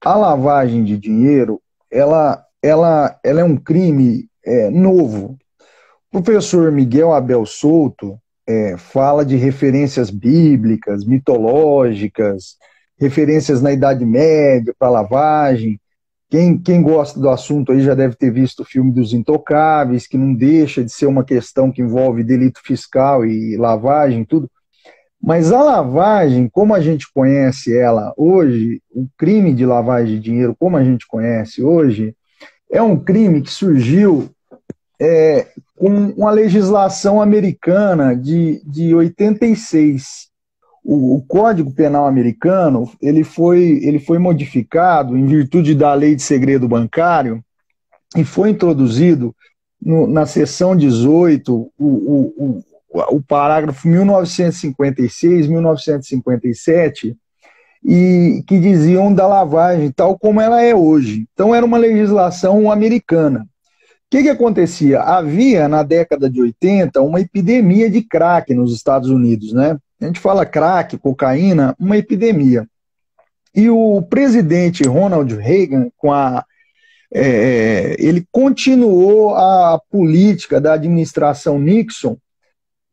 a lavagem de dinheiro, ela é um crime novo. O professor Miguel Abel Souto fala de referências bíblicas, mitológicas, referências na Idade Média para lavagem. Quem gosta do assunto aí já deve ter visto o filme dos Intocáveis, que não deixa de ser uma questão que envolve delito fiscal e lavagem, tudo. Mas a lavagem, como a gente conhece ela hoje, o crime de lavagem de dinheiro, como a gente conhece hoje, é um crime que surgiu com uma legislação americana de 86. O Código Penal americano ele foi modificado em virtude da Lei de Segredo Bancário e foi introduzido na seção 18, o parágrafo 1956, 1957, e que diziam da lavagem tal como ela é hoje. Então era uma legislação americana. O que acontecia? Havia, na década de 80, uma epidemia de crack nos Estados Unidos, né? A gente fala crack, cocaína, uma epidemia. E o presidente Ronald Reagan, ele continuou a política da administração Nixon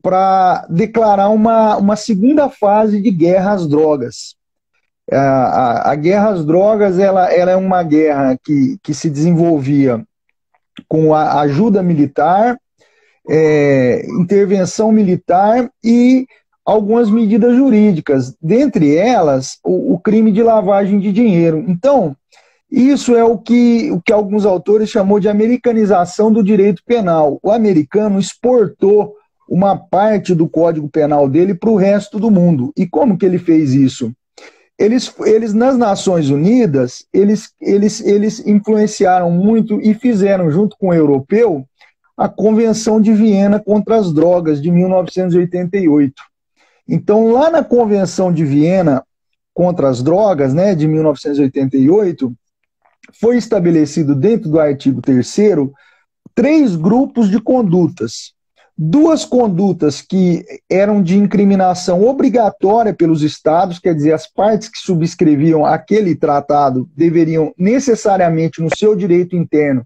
para declarar uma segunda fase de guerra às drogas. A guerra às drogas ela é uma guerra que se desenvolvia com a ajuda militar, intervenção militar e algumas medidas jurídicas, dentre elas o crime de lavagem de dinheiro. Então, isso é o que alguns autores chamou de americanização do direito penal. O americano exportou uma parte do Código Penal dele para o resto do mundo. E como que ele fez isso? Eles nas Nações Unidas, eles influenciaram muito e fizeram, junto com o europeu, a Convenção de Viena contra as Drogas, de 1988. Então, lá na Convenção de Viena contra as Drogas, né, de 1988, foi estabelecido dentro do artigo 3º 3 grupos de condutas. 2 condutas que eram de incriminação obrigatória pelos estados, quer dizer, as partes que subscreviam aquele tratado deveriam necessariamente, no seu direito interno,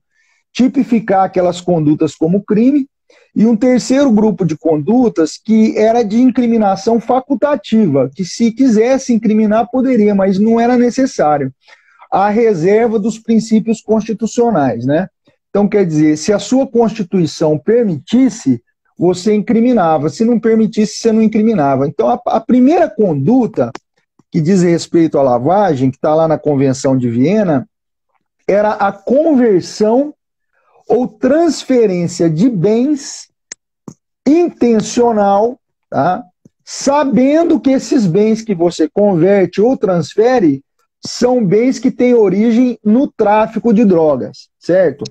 tipificar aquelas condutas como crime, e um 3º grupo de condutas que era de incriminação facultativa, que se quisesse incriminar poderia, mas não era necessário, à reserva dos princípios constitucionais, né? Então, quer dizer, se a sua Constituição permitisse, você incriminava. Se não permitisse, você não incriminava. Então, a primeira conduta que diz respeito à lavagem, que está lá na Convenção de Viena, era a conversão ou transferência de bens intencional, tá? Sabendo que esses bens que você converte ou transfere são bens que têm origem no tráfico de drogas, certo?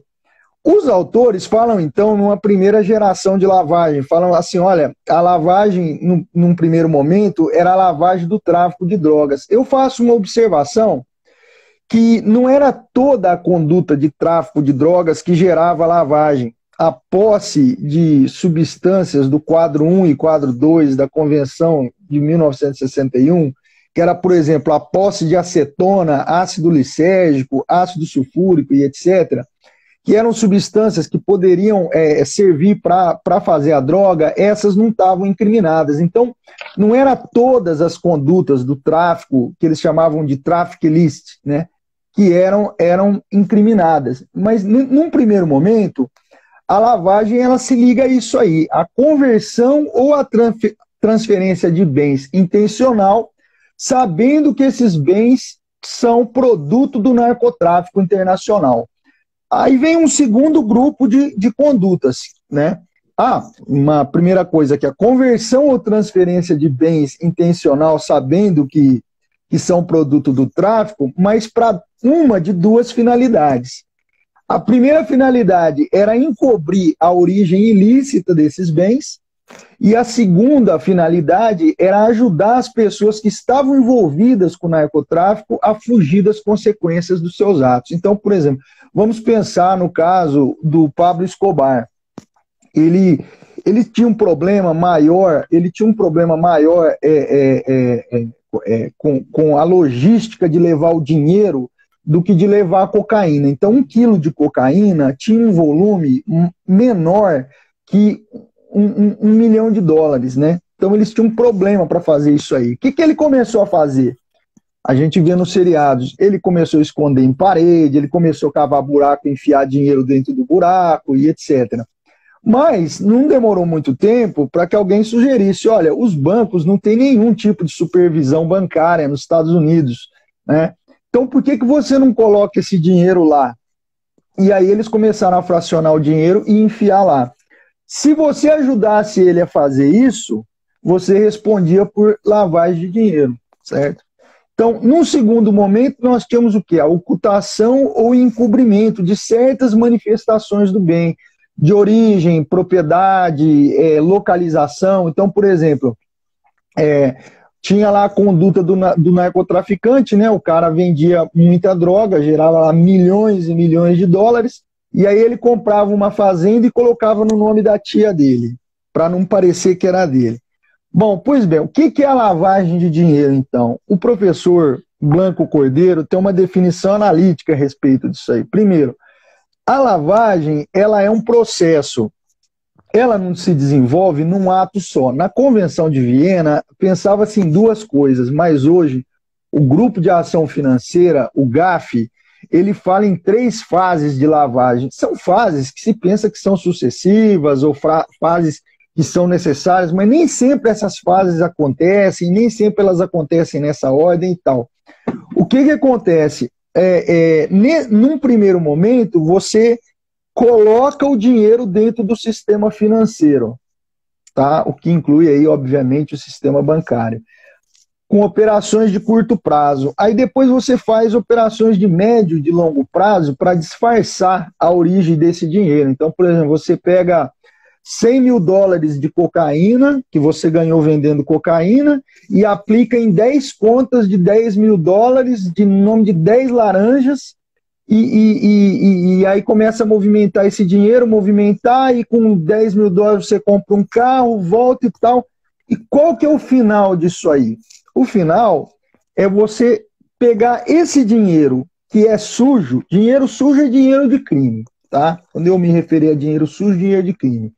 Os autores falam, então, numa primeira geração de lavagem, falam assim, olha, a lavagem, num primeiro momento, era a lavagem do tráfico de drogas. Eu faço uma observação que não era toda a conduta de tráfico de drogas que gerava lavagem. A posse de substâncias do quadro 1 e quadro 2 da Convenção de 1961, que era, por exemplo, a posse de acetona, ácido lisérgico, ácido sulfúrico e etc., que eram substâncias que poderiam servir para fazer a droga, essas não estavam incriminadas. Então, não era todas as condutas do tráfico, que eles chamavam de traffic list, né, que eram incriminadas. Mas, num primeiro momento, a lavagem ela se liga a isso aí, a conversão ou a transferência de bens intencional, sabendo que esses bens são produto do narcotráfico internacional. Aí vem um segundo grupo de condutas, né? Uma primeira coisa que a conversão ou transferência de bens intencional, sabendo que são produto do tráfico, mas para uma de 2 finalidades. A primeira finalidade era encobrir a origem ilícita desses bens, e a segunda finalidade era ajudar as pessoas que estavam envolvidas com o narcotráfico a fugir das consequências dos seus atos. Então, por exemplo, vamos pensar no caso do Pablo Escobar. Ele tinha um problema maior, com a logística de levar o dinheiro do que de levar cocaína. Então, 1 quilo de cocaína tinha um volume menor que $1 milhão, né? Então, eles tinham um problema para fazer isso aí. O que ele começou a fazer? A gente vê nos seriados, ele começou a esconder em parede, ele começou a cavar buraco, enfiar dinheiro dentro do buraco e etc. Mas não demorou muito tempo para que alguém sugerisse, olha, os bancos não têm nenhum tipo de supervisão bancária nos Estados Unidos, né? Então por que você não coloca esse dinheiro lá? E aí eles começaram a fracionar o dinheiro e enfiar lá. Se você ajudasse ele a fazer isso, você respondia por lavagem de dinheiro, certo? Então, num segundo momento, nós tínhamos o quê? A ocultação ou encobrimento de certas manifestações do bem, de origem, propriedade, localização. Então, por exemplo, tinha lá a conduta do narcotraficante, né? O cara vendia muita droga, gerava lá milhões e milhões de dólares, e aí ele comprava uma fazenda e colocava no nome da tia dele, para não parecer que era dele. Bom, pois bem, o que é a lavagem de dinheiro, então? O professor Blanco Cordeiro tem uma definição analítica a respeito disso aí. Primeiro, a lavagem, ela é um processo, ela não se desenvolve num ato só. Na Convenção de Viena, pensava-se em 2 coisas, mas hoje o Grupo de Ação Financeira, o GAF, ele fala em 3 fases de lavagem. São fases que se pensa que são sucessivas ou fases que são necessárias, mas nem sempre essas fases acontecem, nem sempre elas acontecem nessa ordem e tal. O que acontece? Num primeiro momento, você coloca o dinheiro dentro do sistema financeiro, tá? O que inclui aí, obviamente, o sistema bancário, com operações de curto prazo. Aí depois você faz operações de médio e de longo prazo para disfarçar a origem desse dinheiro. Então, por exemplo, você pega $100 mil de cocaína, que você ganhou vendendo cocaína, e aplica em 10 contas de $10 mil, de nome de 10 laranjas, e aí começa a movimentar esse dinheiro, e com $10 mil você compra um carro, volta e tal. E qual que é o final disso aí? O final é você pegar esse dinheiro que é sujo. Dinheiro sujo é dinheiro de crime, tá? Quando eu me referi a dinheiro sujo, dinheiro de crime.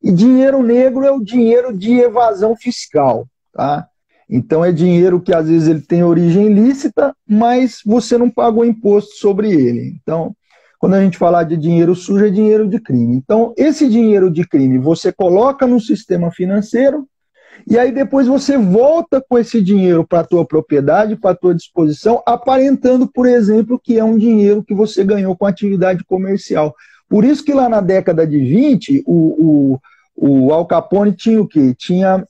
E dinheiro negro é o dinheiro de evasão fiscal, tá? Então é dinheiro que às vezes ele tem origem lícita, mas você não pagou imposto sobre ele. Então, quando a gente falar de dinheiro sujo, é dinheiro de crime. Então, esse dinheiro de crime você coloca no sistema financeiro e aí depois você volta com esse dinheiro para a tua propriedade, para a tua disposição, aparentando, por exemplo, que é um dinheiro que você ganhou com atividade comercial. Por isso que lá na década de 20, o Al Capone tinha o quê? Tinha,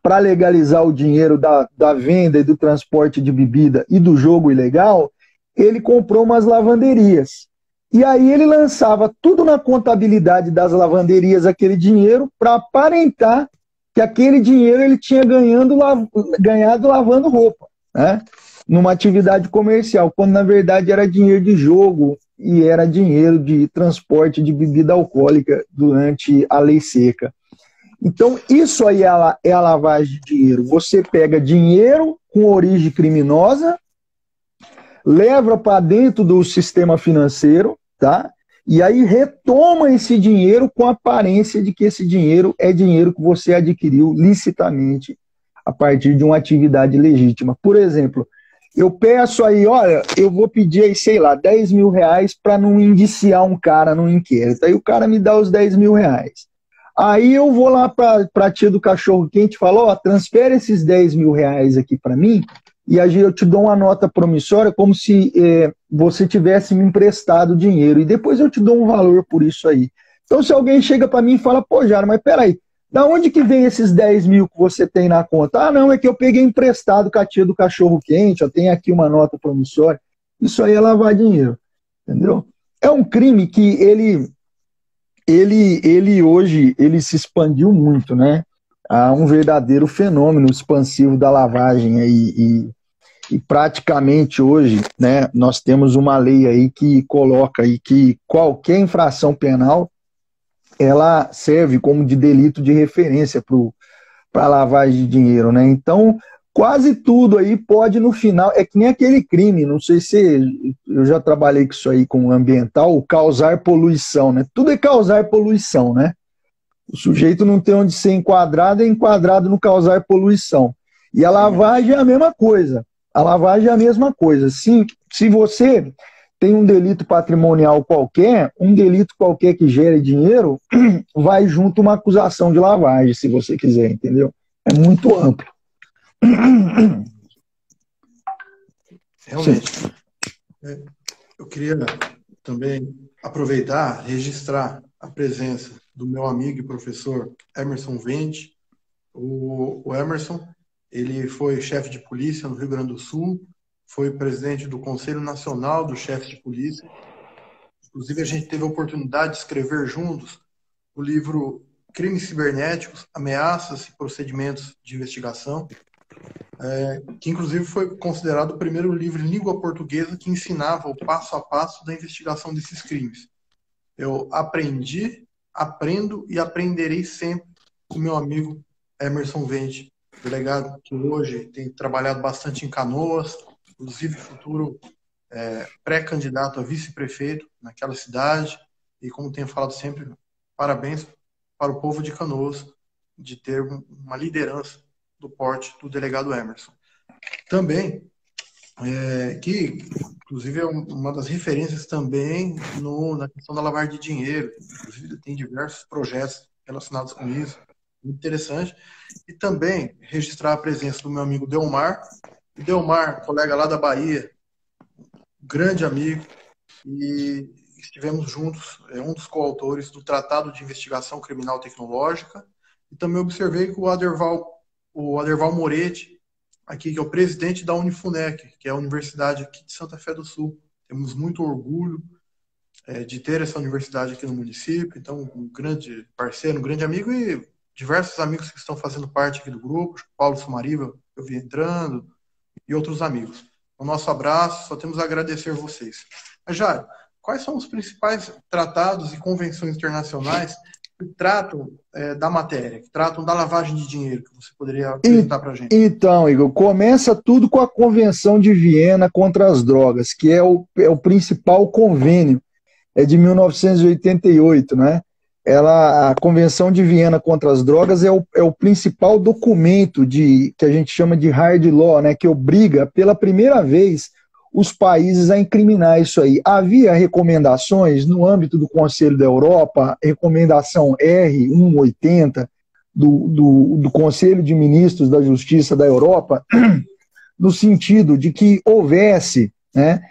para legalizar o dinheiro da venda e do transporte de bebida e do jogo ilegal, ele comprou umas lavanderias. E aí ele lançava tudo na contabilidade das lavanderias, aquele dinheiro, para aparentar que aquele dinheiro ele tinha ganhado lavando roupa, né? Numa atividade comercial, quando na verdade era dinheiro de jogo e era dinheiro de transporte de bebida alcoólica durante a lei seca. Então, isso aí é a lavagem de dinheiro. Você pega dinheiro com origem criminosa, leva para dentro do sistema financeiro, tá? E aí retoma esse dinheiro com a aparência de que esse dinheiro é dinheiro que você adquiriu licitamente a partir de uma atividade legítima. Por exemplo, eu peço aí, olha, eu vou pedir aí, sei lá, R$10 mil para não indiciar um cara no inquérito. Aí o cara me dá os R$10 mil. Aí eu vou lá para a tia do cachorro-quente e falo, ó, transfere esses R$10 mil aqui para mim e aí eu te dou uma nota promissória como se você tivesse me emprestado dinheiro e depois eu te dou um valor por isso aí. Então se alguém chega para mim e fala, pô, Jara, mas peraí, da onde que vem esses 10 mil que você tem na conta? Ah, não, é que eu peguei emprestado com a tia do cachorro-quente, eu tenho aqui uma nota promissória. Isso aí é lavar dinheiro, entendeu? É um crime que ele hoje ele se expandiu muito, né? Há um verdadeiro fenômeno expansivo da lavagem aí, e praticamente hoje, né, nós temos uma lei aí que coloca aí que qualquer infração penal ela serve como de delito de referência para lavagem de dinheiro, né? Então, quase tudo aí pode no final, é que nem aquele crime, não sei se eu já trabalhei com isso aí com ambiental, causar poluição, né? Tudo é causar poluição, né? O sujeito não tem onde ser enquadrado, é enquadrado no causar poluição. E a lavagem é a mesma coisa. A lavagem é a mesma coisa. Se você tem um delito patrimonial qualquer, um delito qualquer que gere dinheiro, vai junto uma acusação de lavagem, se você quiser, entendeu? É muito amplo. Realmente. Eu queria também aproveitar, registrar a presença do meu amigo e professor Emerson Vente. O Emerson, ele foi chefe de polícia no Rio Grande do Sul, foi presidente do Conselho Nacional dos Chefes de Polícia. Inclusive, a gente teve a oportunidade de escrever juntos o livro Crimes Cibernéticos, Ameaças e Procedimentos de Investigação, que inclusive foi considerado o primeiro livro em língua portuguesa que ensinava o passo a passo da investigação desses crimes. Eu aprendi, aprendo e aprenderei sempre com meu amigo Emerson Vente, delegado que hoje tem trabalhado bastante em Canoas, inclusive futuro pré-candidato a vice-prefeito naquela cidade, e como tenho falado sempre, parabéns para o povo de Canoas de ter uma liderança do porte do delegado Emerson. Também, que inclusive é uma das referências também na questão da lavagem de dinheiro, inclusive tem diversos projetos relacionados com isso, muito interessante. E também registrar a presença do meu amigo Delmar. O Delmar, colega lá da Bahia, grande amigo, e estivemos juntos, um dos coautores do Tratado de Investigação Criminal Tecnológica, e também observei que o Aderval Moretti, aqui, que é o presidente da Unifunec, que é a universidade aqui de Santa Fé do Sul. Temos muito orgulho de ter essa universidade aqui no município, então um grande parceiro, um grande amigo, e diversos amigos que estão fazendo parte aqui do grupo, Paulo Sumariva, eu vi entrando, e outros amigos. O nosso abraço, só temos a agradecer vocês. Mas, Jário, quais são os principais tratados e convenções internacionais que tratam da matéria, que tratam da lavagem de dinheiro, que você poderia apresentar para a gente? Então, Igor, começa tudo com a Convenção de Viena contra as Drogas, que é o principal convênio, é de 1988, né? A Convenção de Viena contra as Drogas é o principal documento que a gente chama de hard law, né? Que obriga, pela primeira vez, os países a incriminar isso aí. Havia recomendações no âmbito do Conselho da Europa, recomendação R180 do Conselho de Ministros da Justiça da Europa, no sentido de que houvesse, né,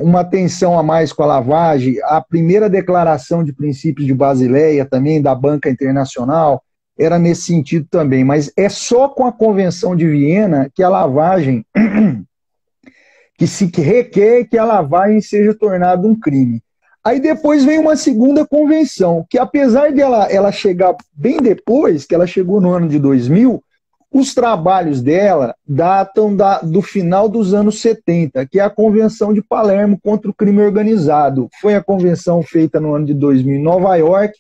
uma atenção a mais com a lavagem. A primeira declaração de princípios de Basileia também, da Banca Internacional, era nesse sentido também, mas é só com a Convenção de Viena que a lavagem que se requer que a lavagem seja tornada um crime. Aí depois vem uma segunda convenção, que apesar de ela chegar bem depois, que ela chegou no ano de 2000, os trabalhos dela datam do final dos anos 70, que é a Convenção de Palermo contra o Crime Organizado. Foi a convenção feita no ano de 2000 em Nova York,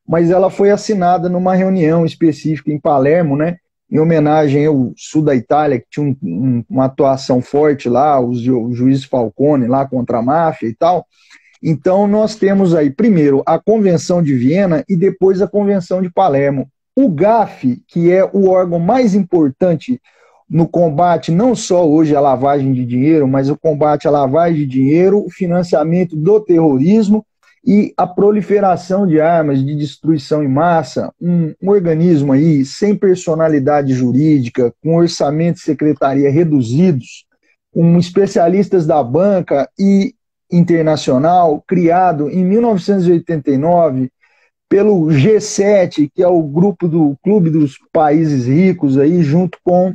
mas ela foi assinada numa reunião específica em Palermo, né? Em homenagem ao sul da Itália, que tinha uma atuação forte lá, o juiz Falcone lá contra a máfia e tal. Então nós temos aí, primeiro, a Convenção de Viena e depois a Convenção de Palermo. O GAF, que é o órgão mais importante no combate, não só hoje à lavagem de dinheiro, mas o combate à lavagem de dinheiro, o financiamento do terrorismo e a proliferação de armas de destruição em massa, um organismo aí sem personalidade jurídica, com orçamento de secretaria reduzidos, com especialistas da banca e internacional, criado em 1989 pelo G7, que é o grupo do Clube dos Países Ricos, aí, junto com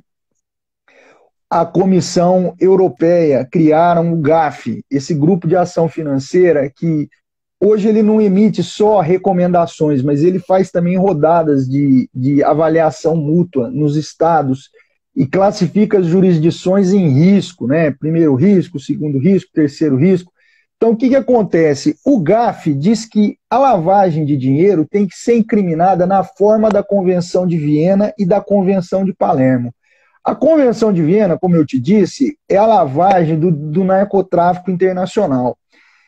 a Comissão Europeia, criaram o GAF, esse grupo de ação financeira que hoje ele não emite só recomendações, mas ele faz também rodadas de avaliação mútua nos estados e classifica as jurisdições em risco, né? Primeiro risco, segundo risco, terceiro risco. Então, o que acontece? O GAF diz que a lavagem de dinheiro tem que ser incriminada na forma da Convenção de Viena e da Convenção de Palermo. A Convenção de Viena, como eu te disse, é a lavagem do narcotráfico internacional.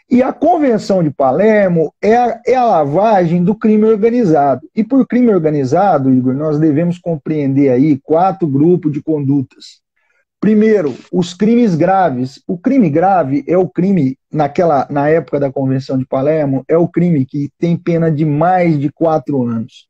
E a Convenção de Palermo é a lavagem do crime organizado. E por crime organizado, Igor, nós devemos compreender aí 4 grupos de condutas. Primeiro, os crimes graves. O crime grave é o crime, na época da Convenção de Palermo, é o crime que tem pena de mais de 4 anos.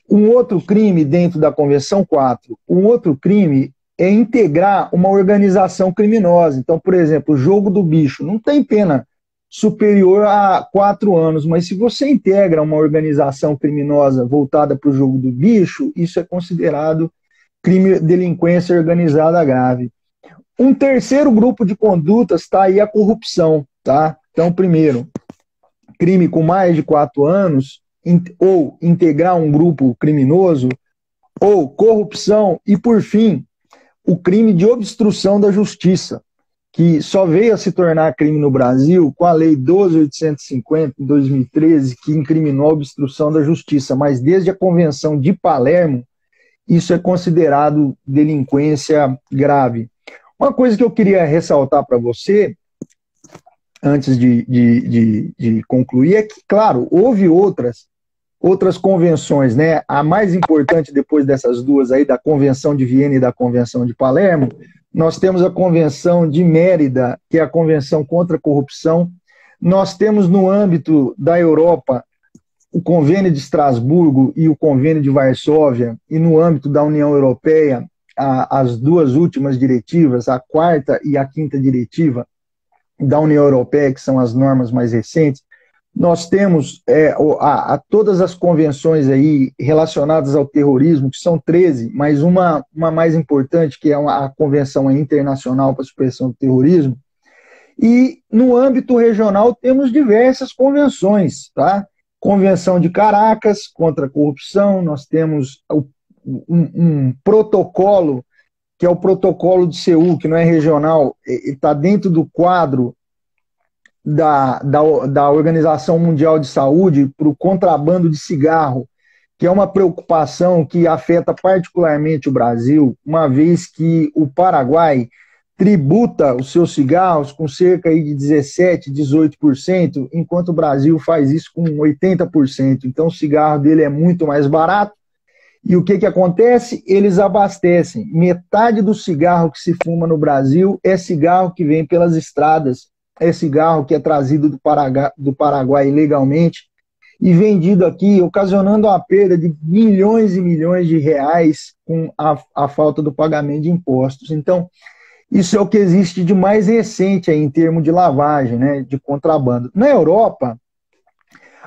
Um outro crime dentro da Convenção 4, um outro crime é integrar uma organização criminosa. Então, por exemplo, o jogo do bicho não tem pena superior a 4 anos, mas se você integra uma organização criminosa voltada para o jogo do bicho, isso é considerado crime, delinquência organizada grave. Um terceiro grupo de condutas está aí a corrupção, tá? Então, primeiro, crime com mais de 4 anos, ou integrar um grupo criminoso, ou corrupção, e por fim, o crime de obstrução da justiça, que só veio a se tornar crime no Brasil com a Lei 12.850, de 2013, que incriminou a obstrução da justiça, mas desde a Convenção de Palermo, isso é considerado delinquência grave. Uma coisa que eu queria ressaltar para você, antes de concluir, é que, claro, houve outras convenções, né? A mais importante depois dessas duas aí, da Convenção de Viena e da Convenção de Palermo, nós temos a Convenção de Mérida, que é a Convenção contra a Corrupção. Nós temos no âmbito da Europa o Convênio de Estrasburgo e o Convênio de Varsóvia, e no âmbito da União Europeia, as duas últimas diretivas, a 4ª e a 5ª diretiva da União Europeia, que são as normas mais recentes. Nós temos todas as convenções aí relacionadas ao terrorismo, que são 13, mas uma mais importante, que é a Convenção Internacional para a Supressão do Terrorismo. E no âmbito regional temos diversas convenções, tá? Convenção de Caracas contra a corrupção, nós temos um protocolo, que é o Protocolo de Seul, que não é regional, está dentro do quadro da Organização Mundial de Saúde para o contrabando de cigarro, que é uma preocupação que afeta particularmente o Brasil, uma vez que o Paraguai tributa os seus cigarros com cerca de 17%, 18%, enquanto o Brasil faz isso com 80%. Então o cigarro dele é muito mais barato. E o que acontece? Eles abastecem. Metade do cigarro que se fuma no Brasil é cigarro que vem pelas estradas, é cigarro que é trazido do Paraguai ilegalmente e vendido aqui, ocasionando uma perda de milhões e milhões de reais com a falta do pagamento de impostos. Então, isso é o que existe de mais recente aí, em termos de lavagem, né, de contrabando. Na Europa,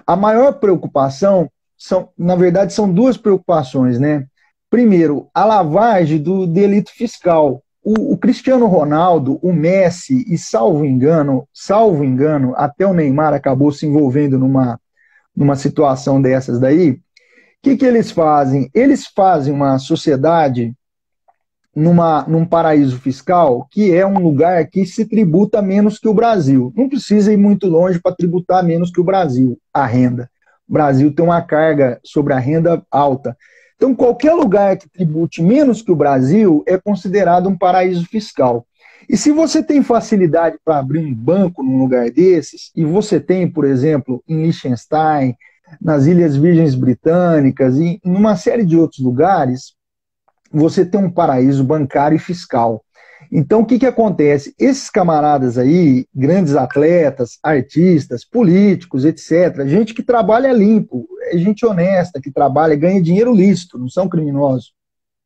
a maior preocupação, na verdade, são duas preocupações, né? Primeiro, a lavagem do delito fiscal. O Cristiano Ronaldo, o Messi e, salvo engano, até o Neymar acabou se envolvendo numa situação dessas daí. O que eles fazem? Eles fazem uma sociedade num paraíso fiscal, que é um lugar que se tributa menos que o Brasil. Não precisa ir muito longe para tributar menos que o Brasil, a renda. O Brasil tem uma carga sobre a renda alta. Então, qualquer lugar que tribute menos que o Brasil é considerado um paraíso fiscal. E se você tem facilidade para abrir um banco num lugar desses, e você tem, por exemplo, em Liechtenstein, nas Ilhas Virgens Britânicas e em uma série de outros lugares, você tem um paraíso bancário e fiscal. Então, o que acontece? Esses camaradas aí, grandes atletas, artistas, políticos, etc., gente que trabalha limpo, é gente honesta, que trabalha, ganha dinheiro lícito, não são criminosos.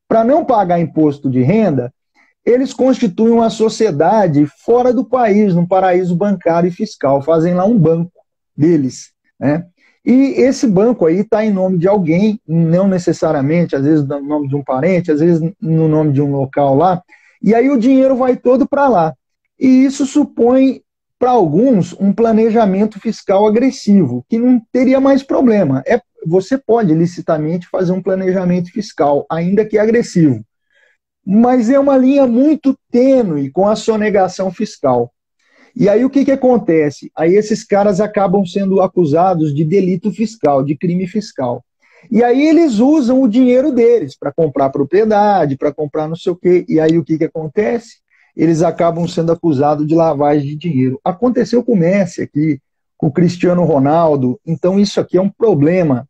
Para não pagar imposto de renda, eles constituem uma sociedade fora do país, num paraíso bancário e fiscal, fazem lá um banco deles, né? E esse banco aí está em nome de alguém, não necessariamente, às vezes no nome de um parente, às vezes no nome de um local lá, e aí o dinheiro vai todo para lá. E isso supõe, para alguns, um planejamento fiscal agressivo, que não teria mais problema. Você pode licitamente fazer um planejamento fiscal, ainda que agressivo. Mas é uma linha muito tênue com a sonegação fiscal. E aí o que acontece? Aí esses caras acabam sendo acusados de delito fiscal, de crime fiscal. E aí eles usam o dinheiro deles para comprar propriedade, para comprar não sei o quê. E aí o que acontece? Eles acabam sendo acusados de lavagem de dinheiro. Aconteceu com o Messi aqui, com o Cristiano Ronaldo. Então isso aqui é um problema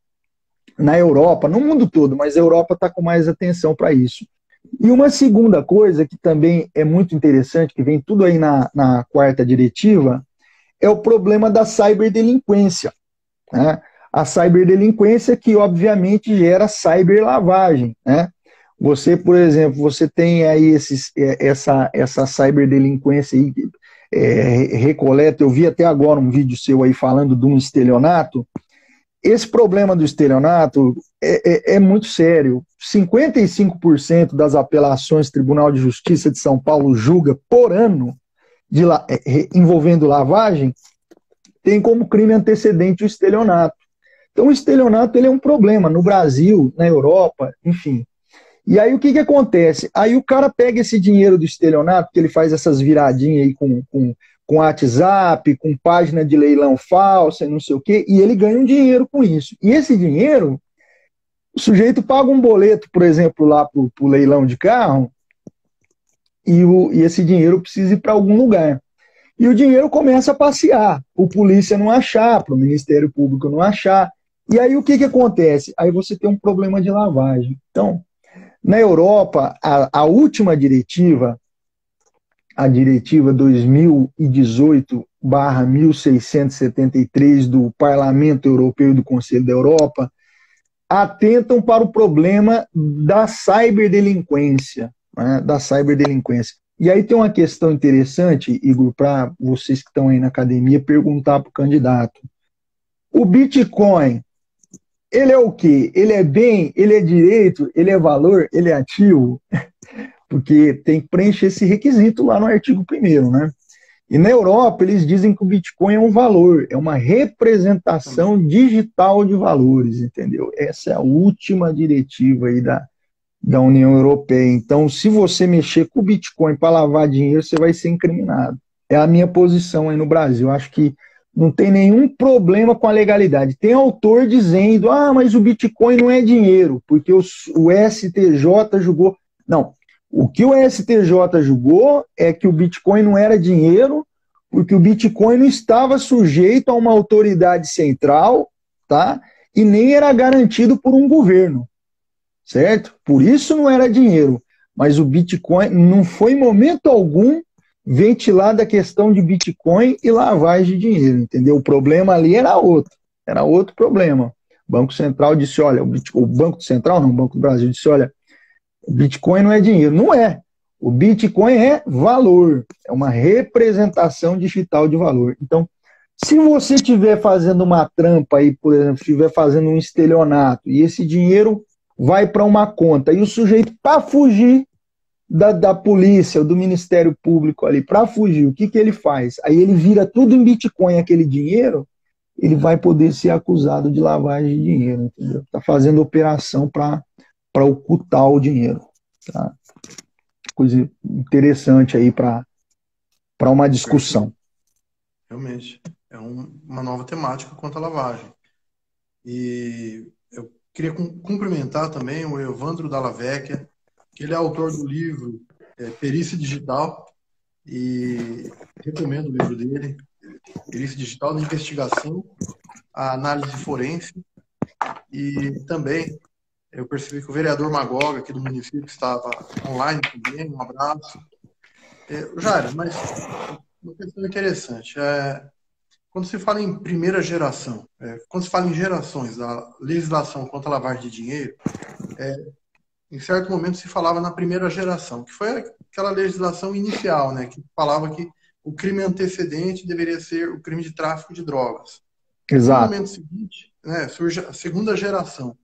na Europa, no mundo todo, mas a Europa está com mais atenção para isso. E uma segunda coisa que também é muito interessante, que vem tudo aí na quarta diretiva, é o problema da ciberdelinquência, né? A ciberdelinquência que, obviamente, gera ciberlavagem, né? Você, por exemplo, você tem aí essa ciberdelinquência aí, recoleta, eu vi até agora um vídeo seu aí falando de um estelionato. Esse problema do estelionato é muito sério. 55% das apelações do Tribunal de Justiça de São Paulo julga por ano envolvendo lavagem, tem como crime antecedente o estelionato. Então o estelionato ele é um problema no Brasil, na Europa, enfim. E aí o que acontece? Aí o cara pega esse dinheiro do estelionato, que ele faz essas viradinhas aí com WhatsApp, com página de leilão falsa e não sei o quê, e ele ganha um dinheiro com isso. E esse dinheiro, o sujeito paga um boleto, por exemplo, lá para o leilão de carro, e esse dinheiro precisa ir para algum lugar. E o dinheiro começa a passear, o polícia não achar, para o Ministério Público não achar. E aí o que acontece? Aí você tem um problema de lavagem. Então, na Europa, a última diretiva, a diretiva 2018/1673 do Parlamento Europeu e do Conselho da Europa, atentam para o problema da ciberdelinquência, né, da ciberdelinquência. E aí tem uma questão interessante, Igor, para vocês que estão aí na academia, perguntar para o candidato. O Bitcoin, ele é o quê? Ele é bem, ele é direito, ele é valor, ele é ativo? Porque tem que preencher esse requisito lá no artigo 1º, né? E na Europa, eles dizem que o Bitcoin é um valor, é uma representação digital de valores, entendeu? Essa é a última diretiva aí da União Europeia. Então, se você mexer com o Bitcoin para lavar dinheiro, você vai ser incriminado. É a minha posição aí no Brasil. Acho que não tem nenhum problema com a legalidade. Tem autor dizendo, mas o Bitcoin não é dinheiro, porque o STJ julgou. Não. O que o STJ julgou é que o Bitcoin não era dinheiro, porque o Bitcoin não estava sujeito a uma autoridade central, tá? E nem era garantido por um governo, certo? Por isso não era dinheiro. Mas o Bitcoin não foi em momento algum ventilada a questão de Bitcoin e lavagem de dinheiro, entendeu? O problema ali era outro problema. O Banco Central disse, olha, o Banco Central, não, o Banco do Brasil disse, olha, o Bitcoin não é dinheiro. Não é. O Bitcoin é valor. É uma representação digital de valor. Então, se você estiver fazendo uma trampa aí, por exemplo, estiver fazendo um estelionato e esse dinheiro vai para uma conta e o sujeito, para fugir da polícia, do Ministério Público ali, para fugir, o que ele faz? Aí ele vira tudo em Bitcoin, aquele dinheiro, ele vai poder ser acusado de lavagem de dinheiro, entendeu? Está fazendo operação para ocultar o dinheiro. Tá? Coisa interessante aí para uma discussão. Realmente, é uma nova temática quanto à lavagem. E eu queria cumprimentar também o Evandro Dalla Vecchia, que ele é autor do livro Perícia Digital, e recomendo o livro dele, Perícia Digital de Investigação, a Análise Forense, e também eu percebi que o vereador Magoga, aqui do município, estava online também. Um abraço. Jair, mas uma questão interessante. Quando se fala em primeira geração, quando se fala em gerações da legislação contra a lavagem de dinheiro, em certo momento se falava na primeira geração, que foi aquela legislação inicial, né, que falava que o crime antecedente deveria ser o crime de tráfico de drogas. Exato. No momento seguinte, né, surge a segunda geração.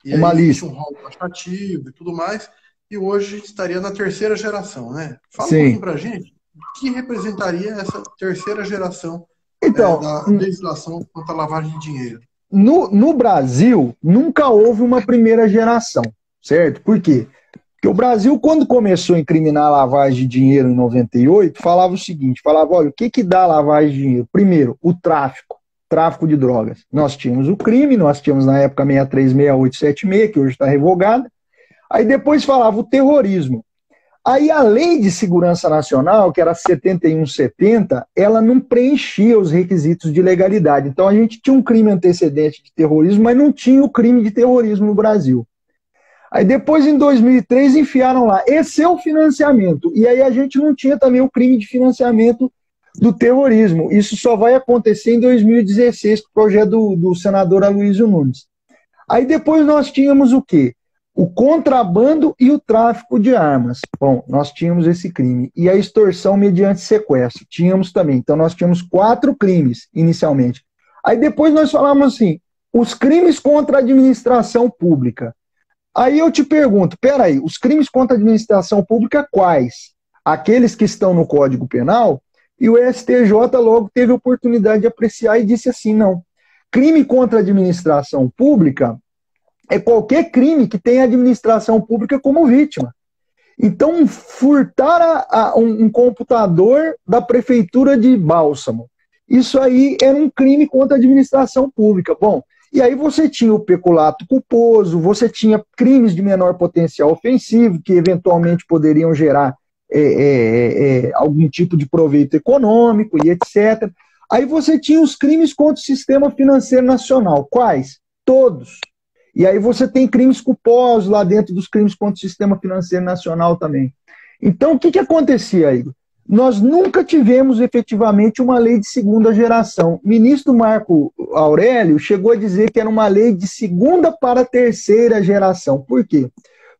E uma aí lista. Um rol taxativo e tudo mais, e hoje a gente estaria na terceira geração, né? Fala Sim. um pouquinho pra gente o que representaria essa terceira geração da legislação contra a lavagem de dinheiro. No Brasil, nunca houve uma primeira geração, certo? Por quê? Porque o Brasil, quando começou a incriminar a lavagem de dinheiro em 98, falava o seguinte, falava, olha, o que dá lavagem de dinheiro? Primeiro, o tráfico. tráfico de drogas? Nós tínhamos o crime, nós tínhamos na época 636876, que hoje está revogada. Aí depois falava o terrorismo. Aí a Lei de Segurança Nacional, que era 7170, ela não preenchia os requisitos de legalidade. Então a gente tinha um crime antecedente de terrorismo, mas não tinha o crime de terrorismo no Brasil. Aí depois, em 2003, enfiaram lá, esse é o financiamento. E aí a gente não tinha também o crime de financiamento do terrorismo. Isso só vai acontecer em 2016, com o projeto do senador Aloysio Nunes. Aí depois nós tínhamos o quê? O contrabando e o tráfico de armas. Bom, nós tínhamos esse crime. E a extorsão mediante sequestro. Tínhamos também. Então nós tínhamos 4 crimes, inicialmente. Aí depois nós falamos assim, os crimes contra a administração pública. Aí eu te pergunto, peraí, os crimes contra a administração pública quais? Aqueles que estão no Código Penal? E o STJ logo teve a oportunidade de apreciar e disse assim, não, crime contra a administração pública é qualquer crime que tenha a administração pública como vítima. Então, furtar um computador da prefeitura de Bálsamo, isso aí era um crime contra a administração pública. Bom, e aí você tinha o peculato culposo, você tinha crimes de menor potencial ofensivo, que eventualmente poderiam gerar algum tipo de proveito econômico e etc. Aí você tinha os crimes contra o sistema financeiro nacional. Quais? Todos. E aí você tem crimes culposos lá dentro dos crimes contra o sistema financeiro nacional também. Então, o que acontecia aí? Nós nunca tivemos efetivamente uma lei de segunda geração. O ministro Marco Aurélio chegou a dizer que era uma lei de segunda para terceira geração. Por quê?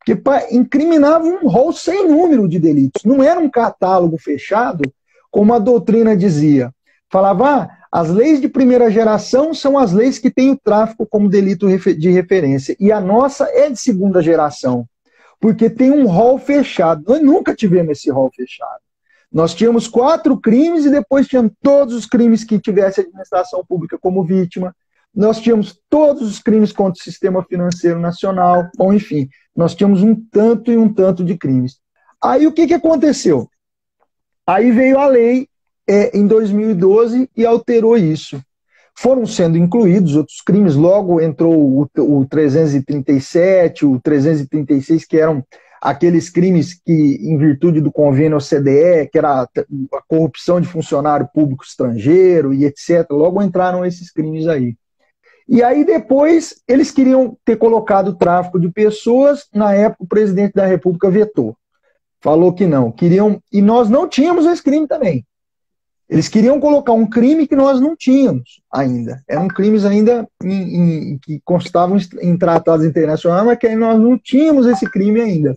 Porque incriminava um rol sem número de delitos. Não era um catálogo fechado, como a doutrina dizia. Falava, as leis de primeira geração são as leis que têm o tráfico como delito de referência. E a nossa é de segunda geração, porque tem um rol fechado. Nós nunca tivemos esse rol fechado. Nós tínhamos 4 crimes e depois tínhamos todos os crimes que tivesse a administração pública como vítima. Nós tínhamos todos os crimes contra o sistema financeiro nacional. Bom, enfim, nós tínhamos um tanto e um tanto de crimes. Aí o que aconteceu? Aí veio a lei em 2012 e alterou isso. Foram sendo incluídos outros crimes, logo entrou o 337, o 336, que eram aqueles crimes que, em virtude do convênio OCDE, que era a corrupção de funcionário público estrangeiro e etc., logo entraram esses crimes aí. E aí depois eles queriam ter colocado o tráfico de pessoas, na época o presidente da República vetou. Falou que não. E nós não tínhamos esse crime também. Eles queriam colocar um crime que nós não tínhamos ainda. Eram crimes ainda que constavam em tratados internacionais, mas que nós não tínhamos esse crime ainda.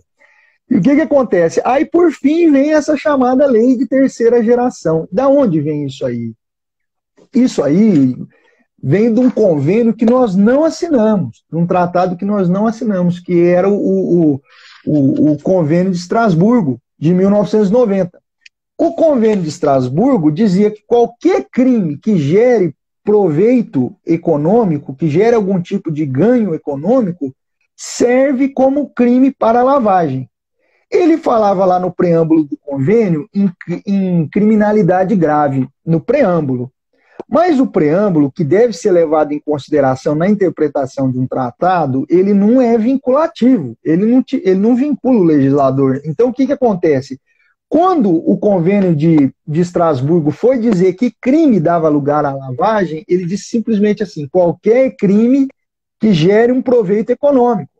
E o que acontece? Aí, por fim, vem essa chamada lei de terceira geração. Da onde vem isso aí? Isso aí vem de um convênio que nós não assinamos, de um tratado que nós não assinamos, que era o convênio de Estrasburgo, de 1990. O convênio de Estrasburgo dizia que qualquer crime que gere proveito econômico, que gere algum tipo de ganho econômico, serve como crime para lavagem. Ele falava lá no preâmbulo do convênio em criminalidade grave, no preâmbulo. Mas o preâmbulo, que deve ser levado em consideração na interpretação de um tratado, ele não é vinculativo, ele não vincula o legislador. Então o que acontece? Quando o convênio de Estrasburgo foi dizer que crime dava lugar à lavagem, ele disse simplesmente assim, qualquer crime que gere um proveito econômico.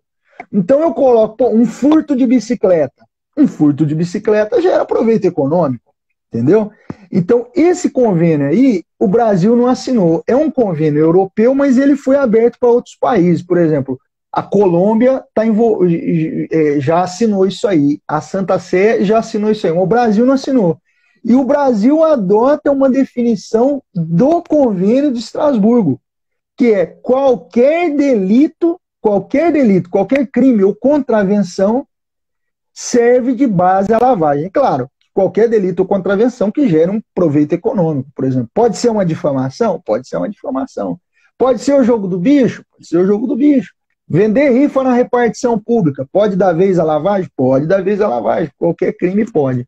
Então eu coloco um furto de bicicleta. Um furto de bicicleta gera proveito econômico, entendeu? Então esse convênio aí, o Brasil não assinou. É um convênio europeu, mas ele foi aberto para outros países. Por exemplo, a Colômbia já assinou isso aí. A Santa Sé já assinou isso aí. Mas o Brasil não assinou. E o Brasil adota uma definição do convênio de Estrasburgo, que é qualquer delito, qualquer crime ou contravenção serve de base à lavagem. Claro, qualquer delito ou contravenção que gere um proveito econômico, por exemplo. Pode ser uma difamação? Pode ser uma difamação. Pode ser o jogo do bicho? Pode ser o jogo do bicho. Vender rifa na repartição pública, pode dar vez à lavagem? Pode dar vez à lavagem, qualquer crime pode.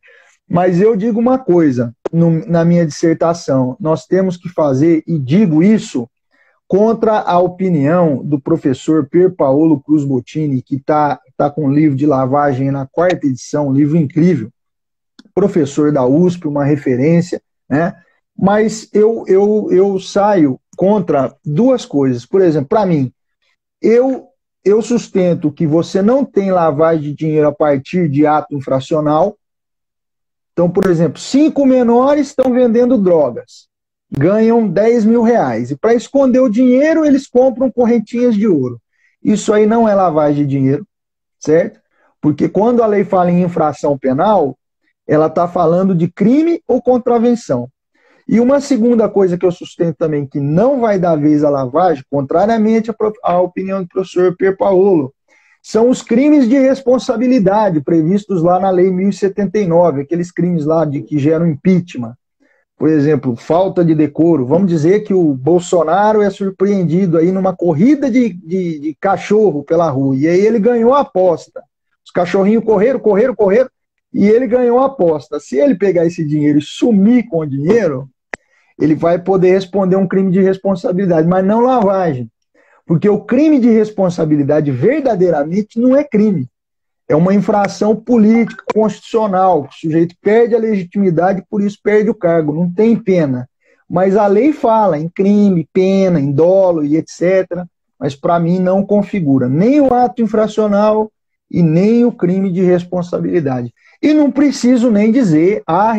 Mas eu digo uma coisa, na minha dissertação. Nós temos que fazer, e digo isso contra a opinião do professor Pierpaolo Cruz Bottini, que está com um livro de lavagem na 4ª edição, um livro incrível, professor da USP, uma referência, né? Mas eu saio contra duas coisas. Por exemplo, para mim, eu sustento que você não tem lavagem de dinheiro a partir de ato infracional. Então, por exemplo, 5 menores estão vendendo drogas, ganham 10 mil reais. E para esconder o dinheiro, eles compram correntinhas de ouro. Isso aí não é lavagem de dinheiro, certo? Porque quando a lei fala em infração penal, ela está falando de crime ou contravenção. E uma segunda coisa que eu sustento também, que não vai dar vez à lavagem, contrariamente à opinião do professor Pierpaolo, são os crimes de responsabilidade previstos lá na Lei 1079, aqueles crimes lá que geram impeachment. Por exemplo, falta de decoro. Vamos dizer que o Bolsonaro é surpreendido aí numa corrida de cachorro pela rua, e aí ele ganhou a aposta. Os cachorrinhos correram, e ele ganhou a aposta. Se ele pegar esse dinheiro e sumir com o dinheiro, ele vai poder responder um crime de responsabilidade, mas não lavagem. Porque o crime de responsabilidade verdadeiramente não é crime. É uma infração política, constitucional. O sujeito perde a legitimidade, por isso perde o cargo. Não tem pena. Mas a lei fala em crime, pena, em dolo e etc. Mas para mim não configura nem o ato infracional e nem o crime de responsabilidade. E não preciso nem dizer, a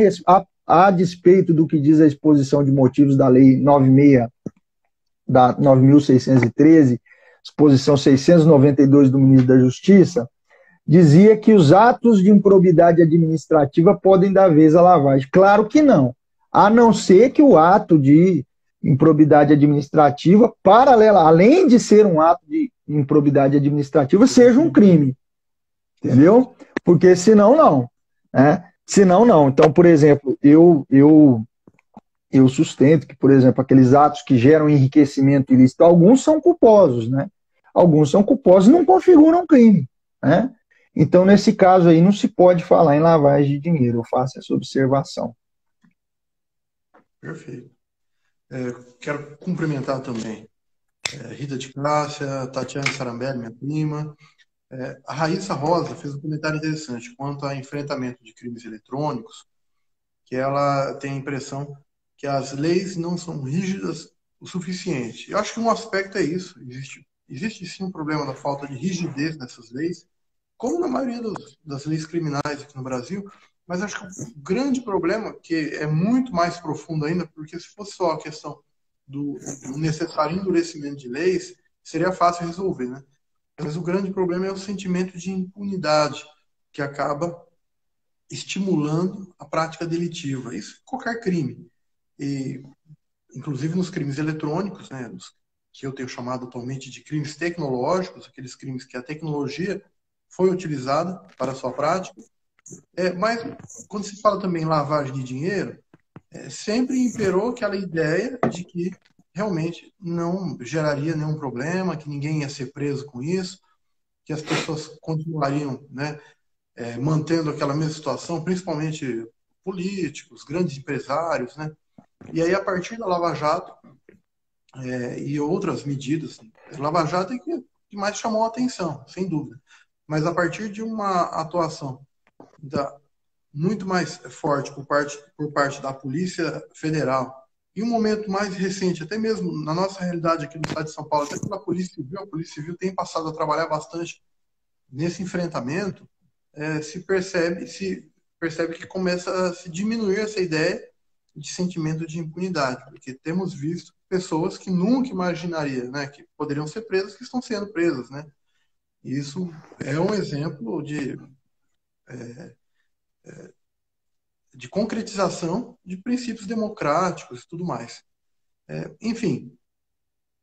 despeito do que diz a exposição de motivos da Lei 9.613, exposição 692 do Ministro da Justiça, dizia que os atos de improbidade administrativa podem dar vez à lavagem. Claro que não. A não ser que o ato de improbidade administrativa, paralela, além de ser um ato de improbidade administrativa, seja um crime. Entendeu? Porque senão não. Né? Senão não. Então, por exemplo, eu sustento que, por exemplo, aqueles atos que geram enriquecimento ilícito, alguns são culposos, né? Alguns são culposos e não configuram crime, né? Então, nesse caso aí, não se pode falar em lavagem de dinheiro. Eu faço essa observação. Perfeito. Quero cumprimentar também Rita de Cássia, Tatiana Sarambelli, minha prima. A Raíssa Rosa fez um comentário interessante quanto ao enfrentamento de crimes eletrônicos, que ela tem a impressão que as leis não são rígidas o suficiente. Eu acho que um aspecto é isso. Existe sim um problema da falta de rigidez nessas leis, como na maioria das leis criminais aqui no Brasil, mas acho que o grande problema, que é muito mais profundo ainda, porque se fosse só a questão do necessário endurecimento de leis, seria fácil resolver, né? Mas o grande problema é o sentimento de impunidade, que acaba estimulando a prática delitiva. Isso em qualquer crime. E, inclusive nos crimes eletrônicos, né, que eu tenho chamado atualmente de crimes tecnológicos, aqueles crimes que a tecnologia foi utilizada para a sua prática. Mas, quando se fala também em lavagem de dinheiro, sempre imperou aquela ideia de que realmente não geraria nenhum problema, que ninguém ia ser preso com isso, que as pessoas continuariam, né, mantendo aquela mesma situação, principalmente políticos, grandes empresários, né? E aí, a partir da Lava Jato e outras medidas, a Lava Jato é que mais chamou a atenção, sem dúvida. Mas a partir de uma atuação muito mais forte por parte da Polícia Federal, e um momento mais recente, até mesmo na nossa realidade aqui no estado de São Paulo, até pela Polícia Civil, a Polícia Civil tem passado a trabalhar bastante nesse enfrentamento, se percebe que começa a se diminuir essa ideia de sentimento de impunidade, porque temos visto pessoas que nunca imaginaria, né, que poderiam ser presas, que estão sendo presas, né? Isso é um exemplo de concretização de princípios democráticos e tudo mais. Enfim,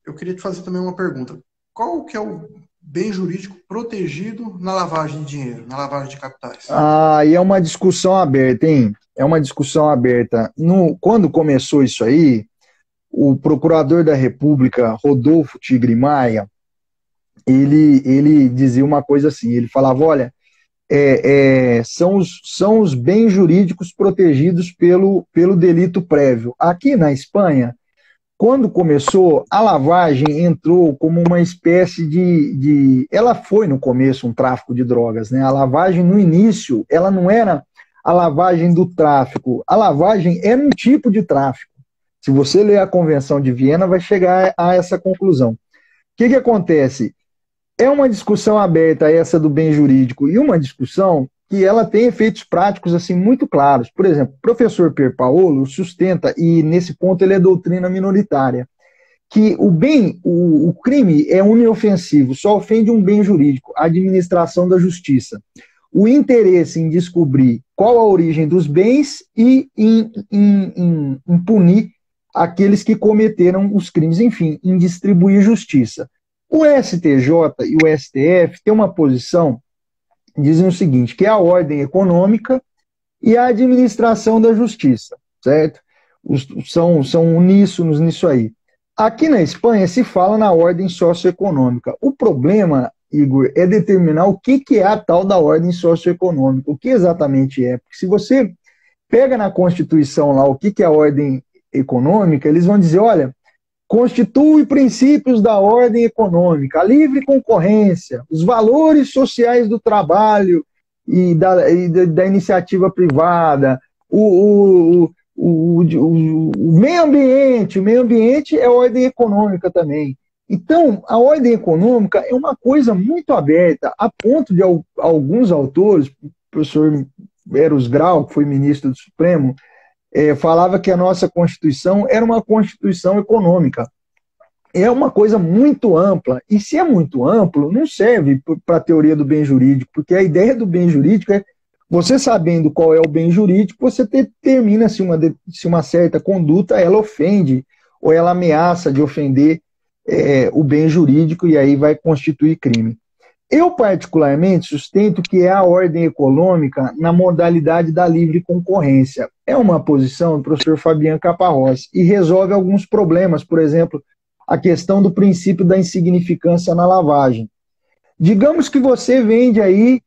eu queria te fazer também uma pergunta. Qual que é o bem jurídico protegido na lavagem de dinheiro, na lavagem de capitais? E é uma discussão aberta, hein? É uma discussão aberta. Quando começou isso aí, o procurador da República, Rodolfo Tigre Maia, ele dizia uma coisa assim, ele falava, olha, são os bens jurídicos protegidos pelo delito prévio. Aqui na Espanha, quando começou, a lavagem entrou como uma espécie Ela foi, no começo, um tráfico de drogas, né? A lavagem, no início, ela não era a lavagem do tráfico. A lavagem era um tipo de tráfico. Se você ler a Convenção de Viena, vai chegar a essa conclusão. O que acontece? É uma discussão aberta essa do bem jurídico e uma discussão que ela tem efeitos práticos assim muito claros. Por exemplo, o professor Pierpaolo sustenta, e nesse ponto ele é doutrina minoritária, que o crime é inofensivo, só ofende um bem jurídico, a administração da justiça. O interesse em descobrir qual a origem dos bens e em punir aqueles que cometeram os crimes, enfim, em distribuir justiça. O STJ e o STF têm uma posição, dizem o seguinte, que é a ordem econômica e a administração da justiça, certo? São uníssonos nisso aí. Aqui na Espanha se fala na ordem socioeconômica. O problema, Igor, é determinar o que é a tal da ordem socioeconômica, o que exatamente é. Porque se você pega na Constituição lá o que é a ordem econômica, eles vão dizer, olha, constitui princípios da ordem econômica, a livre concorrência, os valores sociais do trabalho e da iniciativa privada, o meio ambiente. O meio ambiente é ordem econômica também. Então, a ordem econômica é uma coisa muito aberta, a ponto de alguns autores, o professor Eros Grau, que foi ministro do Supremo, falava que a nossa Constituição era uma Constituição econômica. É uma coisa muito ampla, e se é muito amplo, não serve para a teoria do bem jurídico, porque a ideia do bem jurídico é, você sabendo qual é o bem jurídico, você determina se uma certa conduta ela ofende, ou ela ameaça de ofender o bem jurídico, e aí vai constituir crime. Eu, particularmente, sustento que é a ordem econômica na modalidade da livre concorrência. É uma posição do professor Fabiano Caparrós e resolve alguns problemas, por exemplo, a questão do princípio da insignificância na lavagem. Digamos que você vende aí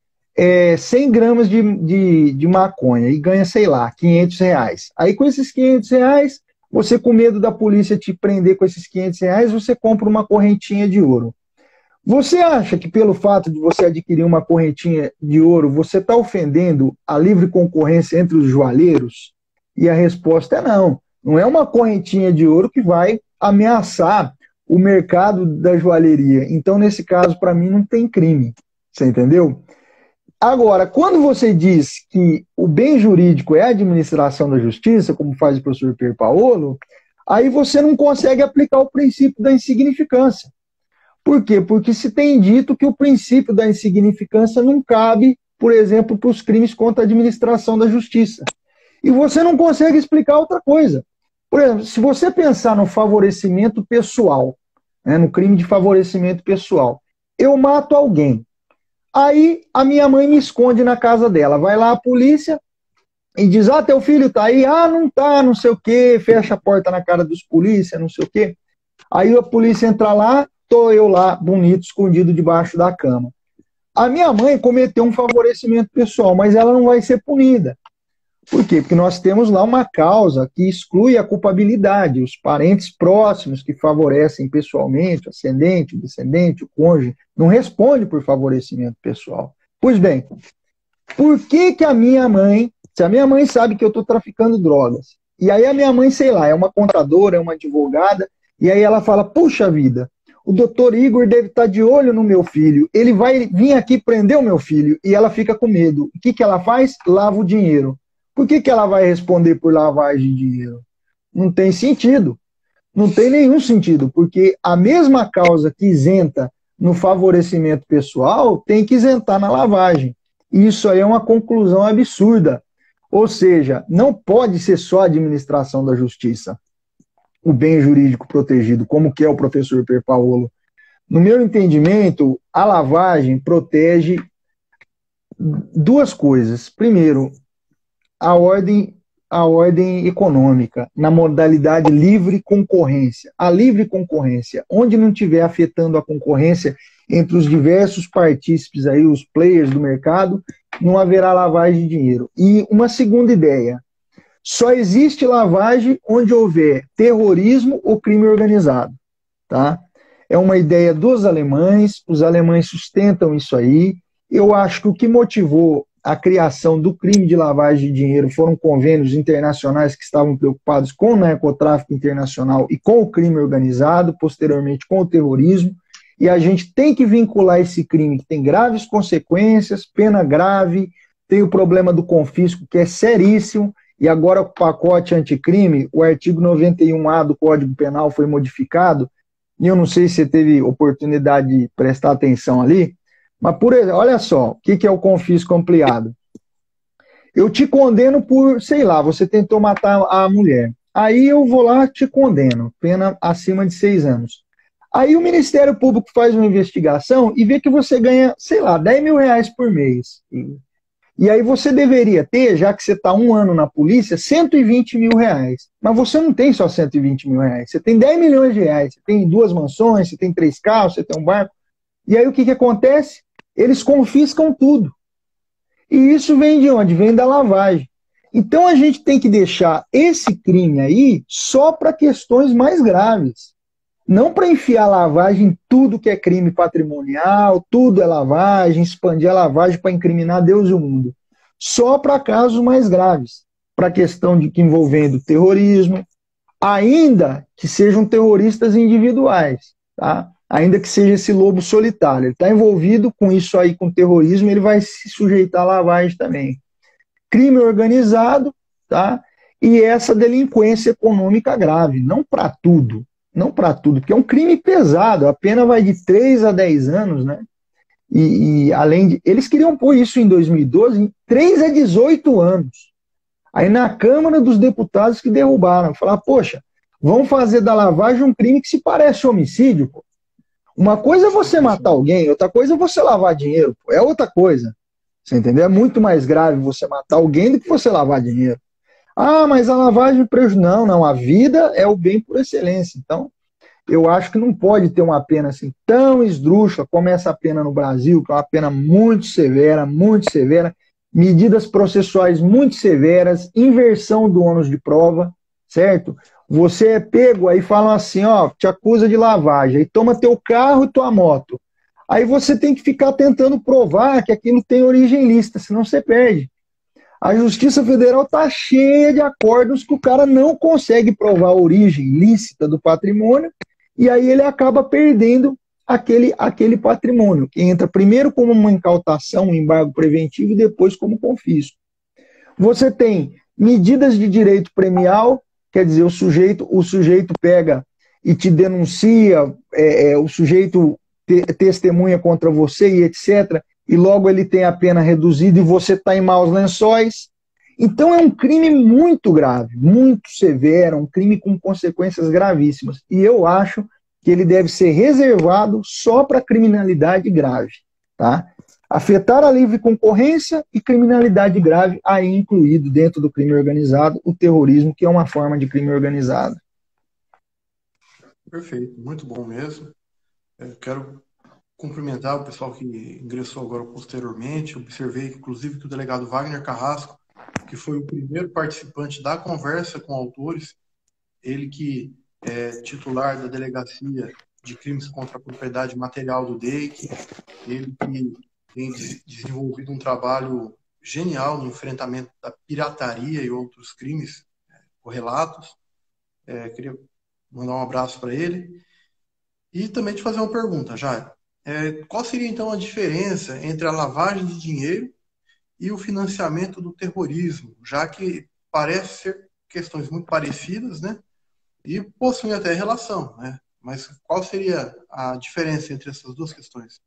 100 gramas de maconha e ganha, sei lá, R$500. Aí com esses R$500, você com medo da polícia te prender com esses R$500, você compra uma correntinha de ouro. Você acha que pelo fato de você adquirir uma correntinha de ouro, você está ofendendo a livre concorrência entre os joalheiros? E a resposta é não. Não é uma correntinha de ouro que vai ameaçar o mercado da joalheria. Então, nesse caso, para mim, não tem crime. Você entendeu? Agora, quando você diz que o bem jurídico é a administração da justiça, como faz o professor Pierpaolo, aí você não consegue aplicar o princípio da insignificância. Por quê? Porque se tem dito que o princípio da insignificância não cabe, por exemplo, para os crimes contra a administração da justiça. E você não consegue explicar outra coisa. Por exemplo, se você pensar no favorecimento pessoal, né, no crime de favorecimento pessoal, eu mato alguém. Aí a minha mãe me esconde na casa dela. Vai lá a polícia e diz, teu filho tá aí? Não tá, não sei o quê. Fecha a porta na cara dos polícia, não sei o quê. Aí a polícia entra lá, tô eu lá, bonito, escondido debaixo da cama. A minha mãe cometeu um favorecimento pessoal, mas ela não vai ser punida. Por quê? Porque nós temos lá uma causa que exclui a culpabilidade. Os parentes próximos que favorecem pessoalmente, o ascendente, o descendente, o cônjuge, não responde por favorecimento pessoal. Pois bem, por que a minha mãe, se a minha mãe sabe que eu estou traficando drogas, e aí a minha mãe, sei lá, é uma contadora, é uma advogada, e aí ela fala, puxa vida, o doutor Igor deve estar de olho no meu filho, ele vai vir aqui prender o meu filho, e ela fica com medo. O que ela faz? Lava o dinheiro. Por que ela vai responder por lavagem de dinheiro? Não tem sentido. Não tem nenhum sentido, porque a mesma causa que isenta no favorecimento pessoal tem que isentar na lavagem. Isso aí é uma conclusão absurda. Ou seja, não pode ser só a administração da justiça, o bem jurídico protegido, como que é o professor Pierpaolo. No meu entendimento, a lavagem protege duas coisas. Primeiro, a ordem a ordem econômica, na modalidade livre concorrência. A livre concorrência, onde não estiver afetando a concorrência entre os diversos partícipes, aí, os players do mercado, não haverá lavagem de dinheiro. E uma segunda ideia, só existe lavagem onde houver terrorismo ou crime organizado. Tá? É uma ideia dos alemães, os alemães sustentam isso aí. Eu acho que o que motivou a criação do crime de lavagem de dinheiro foram convênios internacionais que estavam preocupados com o narcotráfico internacional e com o crime organizado, posteriormente com o terrorismo, e a gente tem que vincular esse crime que tem graves consequências, pena grave, tem o problema do confisco, que é seríssimo, e agora o pacote anticrime, o artigo 91A do Código Penal foi modificado, e eu não sei se você teve oportunidade de prestar atenção ali, mas, por exemplo, olha só, o que é o confisco ampliado? Eu te condeno por, sei lá, você tentou matar a mulher. Aí eu vou lá te condeno, pena acima de 6 anos. Aí o Ministério Público faz uma investigação e vê que você ganha, sei lá, 10 mil reais por mês. E aí você deveria ter, já que você está 1 ano na polícia, 120 mil reais. Mas você não tem só 120 mil reais, você tem 10 milhões de reais, você tem 2 mansões, você tem 3 carros, você tem um barco. E aí o que acontece? Eles confiscam tudo. E isso vem de onde? Vem da lavagem. Então a gente tem que deixar esse crime aí só para questões mais graves. Não para enfiar lavagem em tudo que é crime patrimonial, tudo é lavagem, expandir a lavagem para incriminar Deus e o mundo. Só para casos mais graves. Para questão de que envolvendo terrorismo, ainda que sejam terroristas individuais, tá? Ainda que seja esse lobo solitário, ele está envolvido com isso aí, com terrorismo, ele vai se sujeitar à lavagem também. Crime organizado, tá? E essa delinquência econômica grave, não para tudo, porque é um crime pesado, a pena vai de 3 a 10 anos, né? E além de... Eles queriam pôr isso em 2012, em 3 a 18 anos. Aí na Câmara dos Deputados que derrubaram, falaram, poxa, vamos fazer da lavagem um crime que se parece homicídio, pô. Uma coisa é você matar alguém, outra coisa é você lavar dinheiro. Pô. É outra coisa. Você entendeu? É muito mais grave você matar alguém do que você lavar dinheiro. Ah, mas a lavagem prejudica. Não. A vida é o bem por excelência. Então, eu acho que não pode ter uma pena assim tão esdrúxula como essa pena no Brasil, que é uma pena muito severa, medidas processuais muito severas, inversão do ônus de prova, certo? Você é pego, aí falam assim, ó, te acusa de lavagem, aí toma teu carro e tua moto. Aí você tem que ficar tentando provar que aquilo tem origem lícita, senão você perde. A Justiça Federal está cheia de acordos que o cara não consegue provar a origem lícita do patrimônio, e aí ele acaba perdendo aquele patrimônio, que entra primeiro como uma incautação, um embargo preventivo, e depois como confisco. Você tem medidas de direito premial, quer dizer, o sujeito pega e te denuncia, o sujeito testemunha contra você e etc., e logo ele tem a pena reduzida e você está em maus lençóis. Então é um crime muito grave, muito severo, um crime com consequências gravíssimas. E eu acho que ele deve ser reservado só para criminalidade grave. Tá? Afetar a livre concorrência e criminalidade grave, aí incluído dentro do crime organizado o terrorismo, que é uma forma de crime organizado. Perfeito, muito bom mesmo. Eu quero cumprimentar o pessoal que ingressou agora posteriormente. Observei, inclusive, que o delegado Wagner Carrasco, que foi o primeiro participante da conversa com autores, ele que é titular da Delegacia de Crimes contra a Propriedade Material do DEIC, ele que tem desenvolvido um trabalho genial no enfrentamento da pirataria e outros crimes correlatos. Queria mandar um abraço para ele. E também te fazer uma pergunta, Jair. Qual seria, então, a diferença entre a lavagem de dinheiro e o financiamento do terrorismo, já que parece ser questões muito parecidas, né? E possuem até relação, né? Mas qual seria a diferença entre essas duas questões?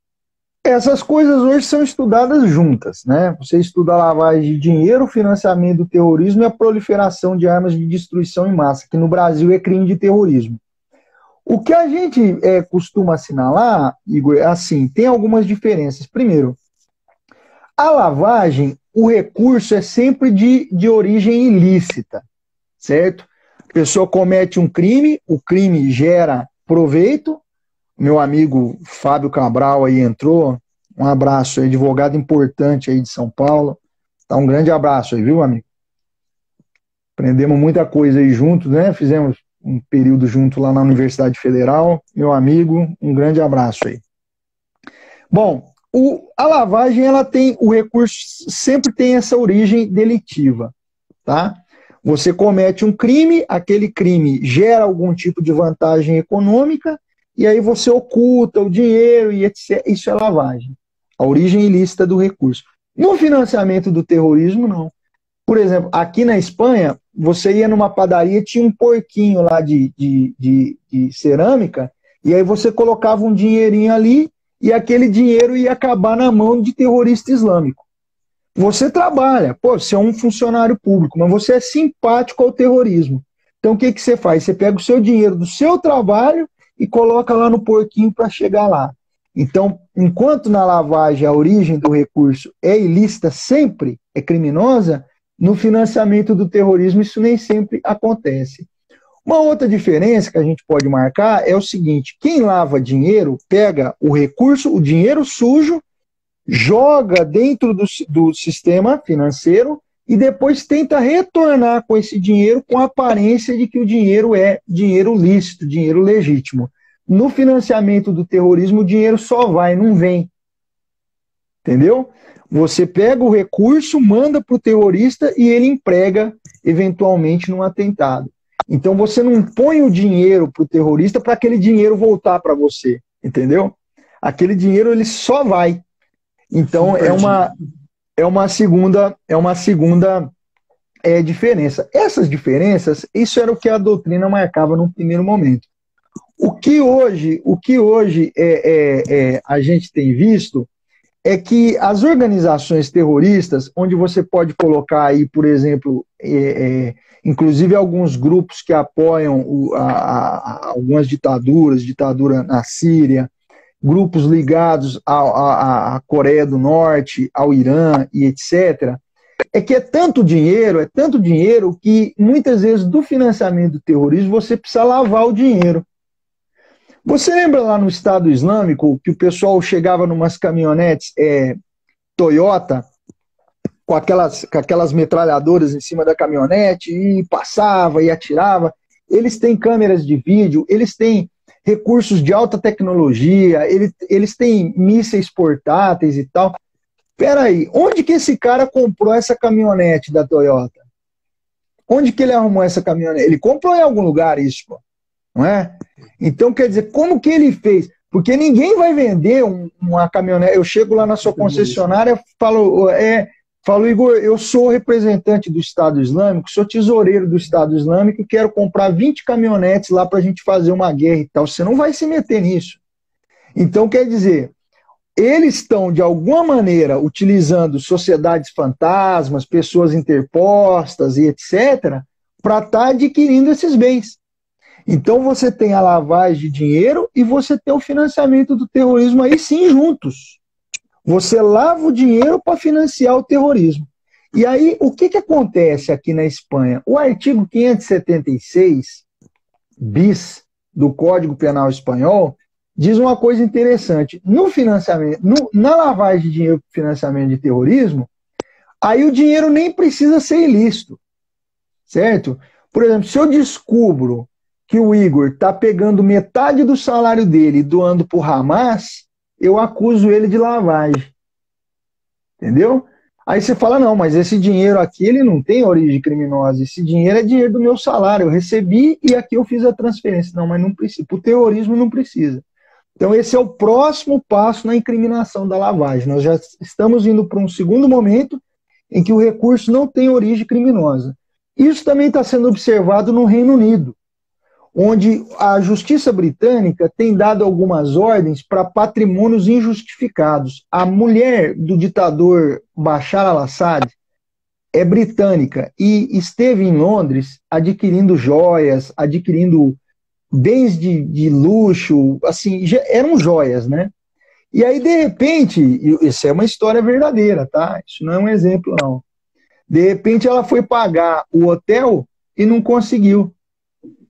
Essas coisas hoje são estudadas juntas, né? Você estuda a lavagem de dinheiro, o financiamento do terrorismo e a proliferação de armas de destruição em massa, que no Brasil é crime de terrorismo. O que a gente costuma assinalar, Igor, é assim, tem algumas diferenças. Primeiro, a lavagem, o recurso é sempre de origem ilícita, certo? A pessoa comete um crime, o crime gera proveito. Meu amigo Fábio Cabral aí entrou, um abraço aí, advogado importante aí de São Paulo. Tá, um grande abraço aí, viu, amigo? Aprendemos muita coisa aí juntos, né? Fizemos um período junto lá na Universidade Federal. Meu amigo, um grande abraço aí. Bom, a lavagem, ela tem, o recurso sempre tem essa origem delitiva, tá? Você comete um crime, aquele crime gera algum tipo de vantagem econômica, e aí você oculta o dinheiro e etc. Isso é lavagem. A origem ilícita do recurso. No financiamento do terrorismo, não. Por exemplo, aqui na Espanha, você ia numa padaria, tinha um porquinho lá de cerâmica, e aí você colocava um dinheirinho ali, e aquele dinheiro ia acabar na mão de terrorista islâmico. Você trabalha, pô, você é um funcionário público, mas você é simpático ao terrorismo. Então o que você faz? Você pega o seu dinheiro do seu trabalho e coloca lá no porquinho para chegar lá. Então, enquanto na lavagem a origem do recurso é ilícita, sempre é criminosa, no financiamento do terrorismo isso nem sempre acontece. Uma outra diferença que a gente pode marcar é o seguinte: quem lava dinheiro pega o recurso, o dinheiro sujo, joga dentro do sistema financeiro e depois tenta retornar com esse dinheiro com a aparência de que o dinheiro é dinheiro lícito, dinheiro legítimo. No financiamento do terrorismo, o dinheiro só vai, não vem. Entendeu? Você pega o recurso, manda para o terrorista e ele emprega, eventualmente, num atentado. Então, você não põe o dinheiro para o terrorista para aquele dinheiro voltar para você. Entendeu? Aquele dinheiro, ele só vai. Então, é uma segunda diferença. Essas diferenças, isso era o que a doutrina marcava num primeiro momento. O que hoje a gente tem visto é que as organizações terroristas, onde você pode colocar aí, por exemplo, inclusive alguns grupos que apoiam algumas ditaduras, ditadura na Síria, grupos ligados à Coreia do Norte, ao Irã e etc., é que é tanto dinheiro que muitas vezes do financiamento do terrorismo você precisa lavar o dinheiro. Você lembra lá no Estado Islâmico que o pessoal chegava numas caminhonetes Toyota com aquelas metralhadoras em cima da caminhonete e passava e atirava? Eles têm câmeras de vídeo, eles têm recursos de alta tecnologia, eles têm mísseis portáteis e tal. Peraí, onde que esse cara comprou essa caminhonete da Toyota? Onde que ele arrumou essa caminhonete? Ele comprou em algum lugar isso, pô, não é? Então, quer dizer, como que ele fez? Porque ninguém vai vender uma caminhonete. Eu chego lá na sua concessionária, falo, Igor, eu sou representante do Estado Islâmico, sou tesoureiro do Estado Islâmico e quero comprar 20 caminhonetes lá para a gente fazer uma guerra e tal. Você não vai se meter nisso. Então, quer dizer, eles estão, de alguma maneira, utilizando sociedades fantasmas, pessoas interpostas e etc., para estar adquirindo esses bens. Então você tem a lavagem de dinheiro e você tem o financiamento do terrorismo aí sim juntos. Você lava o dinheiro para financiar o terrorismo. E aí, o que acontece aqui na Espanha? O artigo 576 bis do Código Penal Espanhol diz uma coisa interessante. No financiamento, na lavagem de dinheiro para financiamento de terrorismo, aí o dinheiro nem precisa ser ilícito. Certo? Por exemplo, se eu descubro que o Igor está pegando metade do salário dele e doando para o Hamas, eu acuso ele de lavagem. Entendeu? Aí você fala, não, mas esse dinheiro aqui ele não tem origem criminosa, esse dinheiro é dinheiro do meu salário, eu recebi e aqui eu fiz a transferência. Não, mas não precisa, para o terrorismo não precisa. Então esse é o próximo passo na incriminação da lavagem. Nós já estamos indo para um segundo momento em que o recurso não tem origem criminosa. Isso também está sendo observado no Reino Unido, onde a justiça britânica tem dado algumas ordens para patrimônios injustificados. A mulher do ditador Bashar al-Assad é britânica e esteve em Londres adquirindo joias, adquirindo bens de luxo, assim, eram joias, né? E aí, de repente, isso é uma história verdadeira, tá? Isso não é um exemplo, não. De repente, ela foi pagar o hotel e não conseguiu.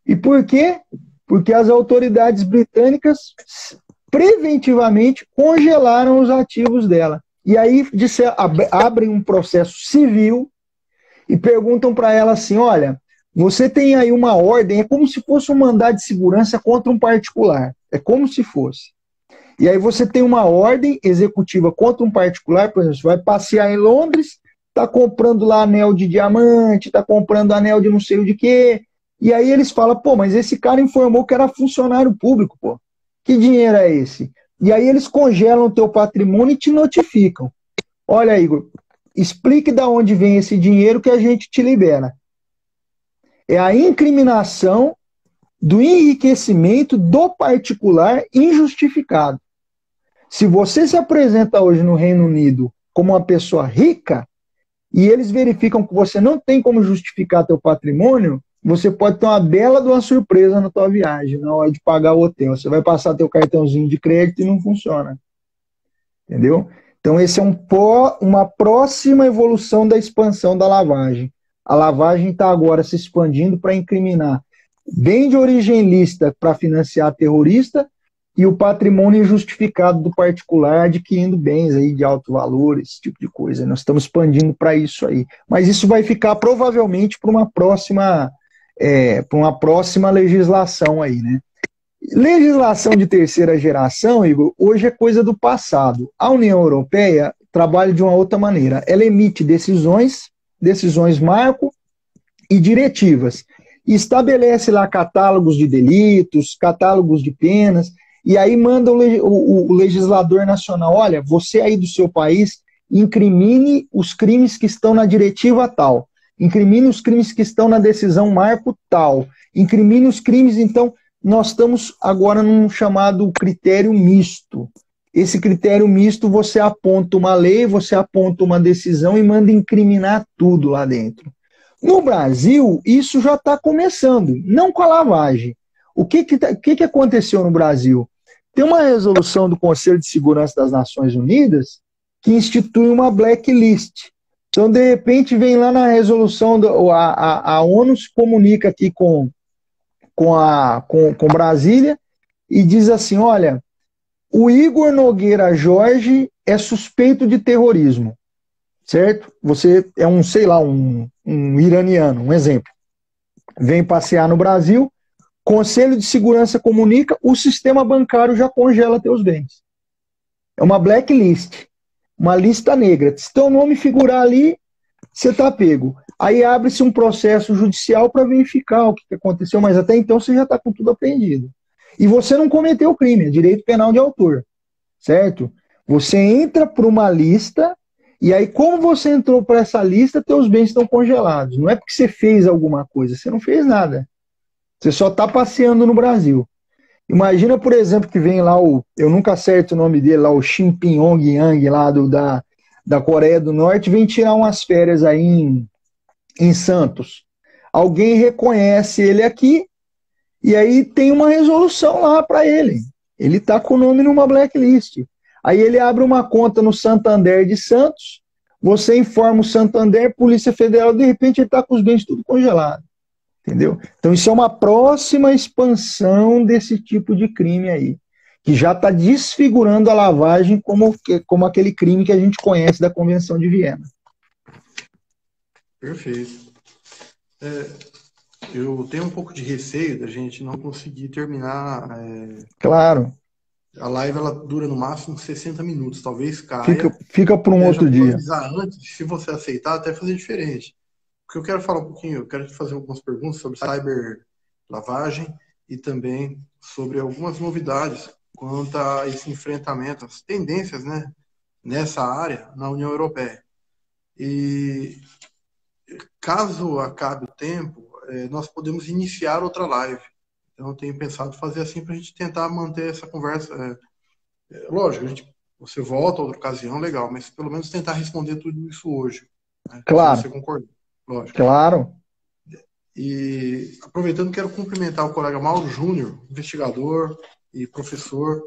E por quê? Porque as autoridades britânicas preventivamente congelaram os ativos dela. E aí abrem um processo civil e perguntam para ela assim: olha, você tem aí uma ordem, é como se fosse um mandado de segurança contra um particular. É como se fosse. E aí você tem uma ordem executiva contra um particular, por exemplo, você vai passear em Londres, está comprando lá anel de diamante, está comprando anel de não sei o de quê. E aí eles falam, pô, mas esse cara informou que era funcionário público, pô. Que dinheiro é esse? E aí eles congelam o teu patrimônio e te notificam. Olha, Igor, explique de onde vem esse dinheiro que a gente te libera. É a incriminação do enriquecimento do particular injustificado. Se você se apresenta hoje no Reino Unido como uma pessoa rica e eles verificam que você não tem como justificar teu patrimônio, você pode ter uma bela de uma surpresa na tua viagem, na hora de pagar o hotel. Você vai passar teu cartãozinho de crédito e não funciona. Entendeu? Então, esse é uma próxima evolução da expansão da lavagem. A lavagem está agora se expandindo para incriminar bem de origem lícita para financiar terrorista e o patrimônio injustificado do particular adquirindo bens aí de alto valor, esse tipo de coisa. Nós estamos expandindo para isso aí. Mas isso vai ficar provavelmente para uma próxima legislação aí, né? Legislação de terceira geração, Igor, hoje é coisa do passado. A União Europeia trabalha de uma outra maneira. Ela emite decisões marco e diretivas. E estabelece lá catálogos de delitos, catálogos de penas, e aí manda o legislador nacional, olha, você aí do seu país incrimine os crimes que estão na diretiva tal, incrimine os crimes que estão na decisão marco tal, incrimine os crimes, então nós estamos agora num chamado critério misto. Esse critério misto, você aponta uma lei, você aponta uma decisão e manda incriminar tudo lá dentro. No Brasil, isso já está começando, não com a lavagem. O que aconteceu no Brasil? Tem uma resolução do Conselho de Segurança das Nações Unidas que institui uma blacklist. Então, de repente, vem lá na resolução, a ONU se comunica aqui com Brasília e diz assim, olha, o Igor Nogueira Jorge é suspeito de terrorismo, certo? Você é sei lá, um iraniano, um exemplo. Vem passear no Brasil, Conselho de Segurança comunica, o sistema bancário já congela teus bens. É uma blacklist, uma lista negra. Se teu nome figurar ali, você está pego. Aí abre-se um processo judicial para verificar o que aconteceu, mas até então você já está com tudo apreendido. E você não cometeu crime, é direito penal de autor, certo? Você entra por uma lista, e aí como você entrou para essa lista, teus bens estão congelados. Não é porque você fez alguma coisa, você não fez nada. Você só está passeando no Brasil. Imagina, por exemplo, que vem lá eu nunca acerto o nome dele, lá o Shin Pyong-yang, lá da Coreia do Norte, vem tirar umas férias aí em Santos. Alguém reconhece ele aqui e aí tem uma resolução lá para ele. Ele está com o nome numa blacklist. Aí ele abre uma conta no Santander de Santos, você informa o Santander, Polícia Federal, de repente ele está com os bens tudo congelado. Entendeu? Então isso é uma próxima expansão desse tipo de crime aí, que já está desfigurando a lavagem como aquele crime que a gente conhece da Convenção de Viena. Perfeito. Eu tenho um pouco de receio da gente não conseguir terminar. Claro. A live ela dura no máximo 60 minutos, talvez caia. Fica para um outro dia. Avisar antes, se você aceitar, até fazer diferente. Porque eu quero falar um pouquinho, eu quero te fazer algumas perguntas sobre cyberlavagem e também sobre algumas novidades quanto a esse enfrentamento, as tendências, né, nessa área na União Europeia. E caso acabe o tempo, nós podemos iniciar outra live. Então, eu tenho pensado fazer assim para a gente tentar manter essa conversa. Lógico, você volta outra ocasião, legal, mas pelo menos tentar responder tudo isso hoje. Né, claro. se você concordar. Lógico. Claro. E aproveitando, quero cumprimentar o colega Mauro Júnior, investigador e professor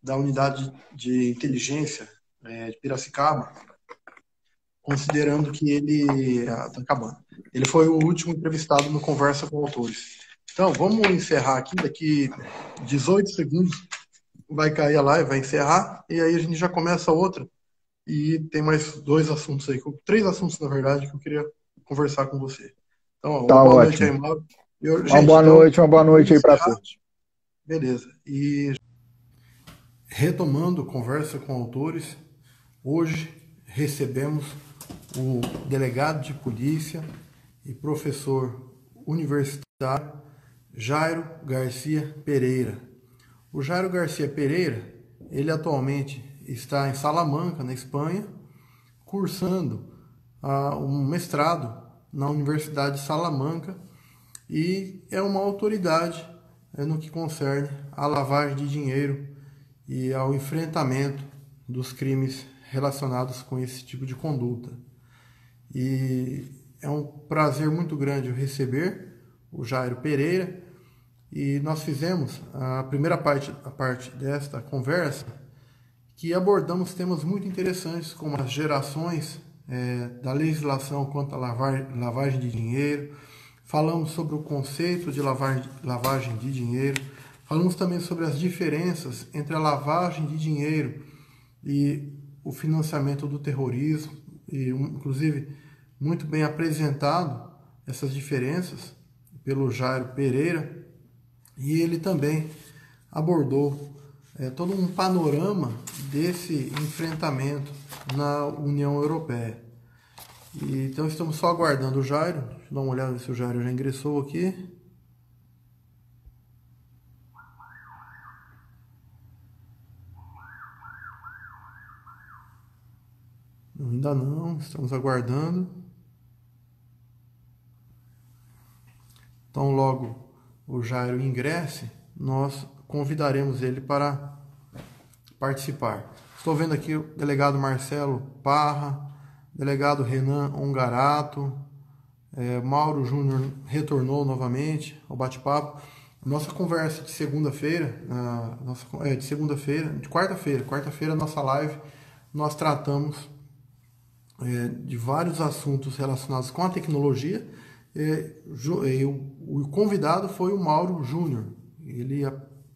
da unidade de inteligência de Piracicaba, considerando que ele... Tá acabando. Ele foi o último entrevistado no Conversa com Autores. Então, vamos encerrar aqui. Daqui 18 segundos vai cair a live, vai encerrar, e aí a gente já começa outra. E tem mais 2 assuntos aí, 3 assuntos, na verdade, que eu queria conversar com você. Então, uma Tá boa noite aí, ótimo. Mauro. Uma boa noite aí para todos. Beleza. E retomando Conversa com Autores, hoje recebemos o delegado de polícia e professor universitário Jairo Garcia Pereira. O Jairo Garcia Pereira, ele atualmente está em Salamanca, na Espanha, cursando um mestrado na Universidade de Salamanca e é uma autoridade no que concerne à lavagem de dinheiro e ao enfrentamento dos crimes relacionados com esse tipo de conduta. E é um prazer muito grande eu receber o Jairo Pereira, e nós fizemos a primeira parte desta conversa, que abordamos temas muito interessantes, como as gerações da legislação quanto à lavagem de dinheiro, falamos sobre o conceito de lavagem de dinheiro, falamos também sobre as diferenças entre a lavagem de dinheiro e o financiamento do terrorismo, e inclusive muito bem apresentado essas diferenças pelo Jairo Pereira, e ele também abordou todo um panorama desse enfrentamento na União Europeia. Então estamos só aguardando o Jairo. Deixa eu dar uma olhada se o Jairo já ingressou aqui. Ainda não, estamos aguardando. Então logo o Jairo ingresse, nós convidaremos ele para participar. Estou vendo aqui o delegado Marcelo Parra, delegado Renan Ongarato, Mauro Júnior retornou novamente ao bate-papo. Nossa conversa de segunda-feira, de quarta-feira, nossa live, nós tratamos de vários assuntos relacionados com a tecnologia. O convidado foi o Mauro Júnior. Ele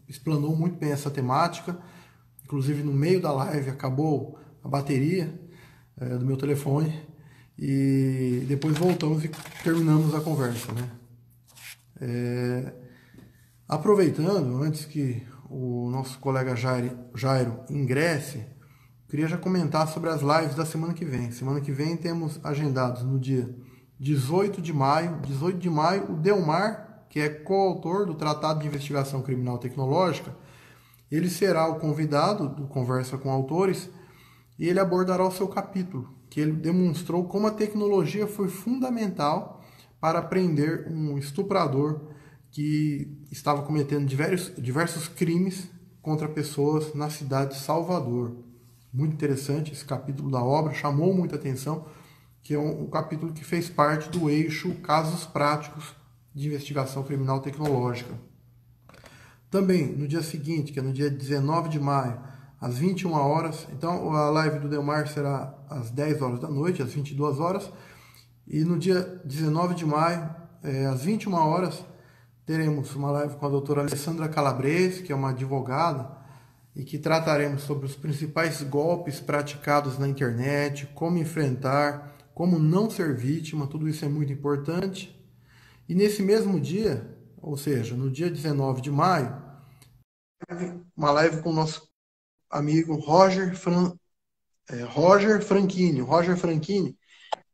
explanou muito bem essa temática. Inclusive, no meio da live, acabou a bateria do meu telefone. E depois voltamos e terminamos a conversa, né? Aproveitando, antes que o nosso colega Jairo ingresse, queria já comentar sobre as lives da semana que vem. Semana que vem temos agendados no dia 18 de maio, o Delmar, que é coautor do Tratado de Investigação Criminal Tecnológica, ele será o convidado do Conversa com Autores e ele abordará o seu capítulo, que ele demonstrou como a tecnologia foi fundamental para prender um estuprador que estava cometendo diversos crimes contra pessoas na cidade de Salvador. Muito interessante esse capítulo da obra, chamou muita atenção, que é um capítulo que fez parte do eixo Casos Práticos de Investigação Criminal Tecnológica. Também, no dia seguinte, que é no dia 19 de maio, às 21 horas, então a live do Delmar será às 10 horas da noite, às 22 horas, e no dia 19 de maio, às 21 horas, teremos uma live com a doutora Alessandra Calabrese, que é uma advogada, e que trataremos sobre os principais golpes praticados na internet, como enfrentar, como não ser vítima, tudo isso é muito importante. E nesse mesmo dia, ou seja, no dia 19 de maio, uma live com o nosso amigo Roger Franchini. O Roger Franchini,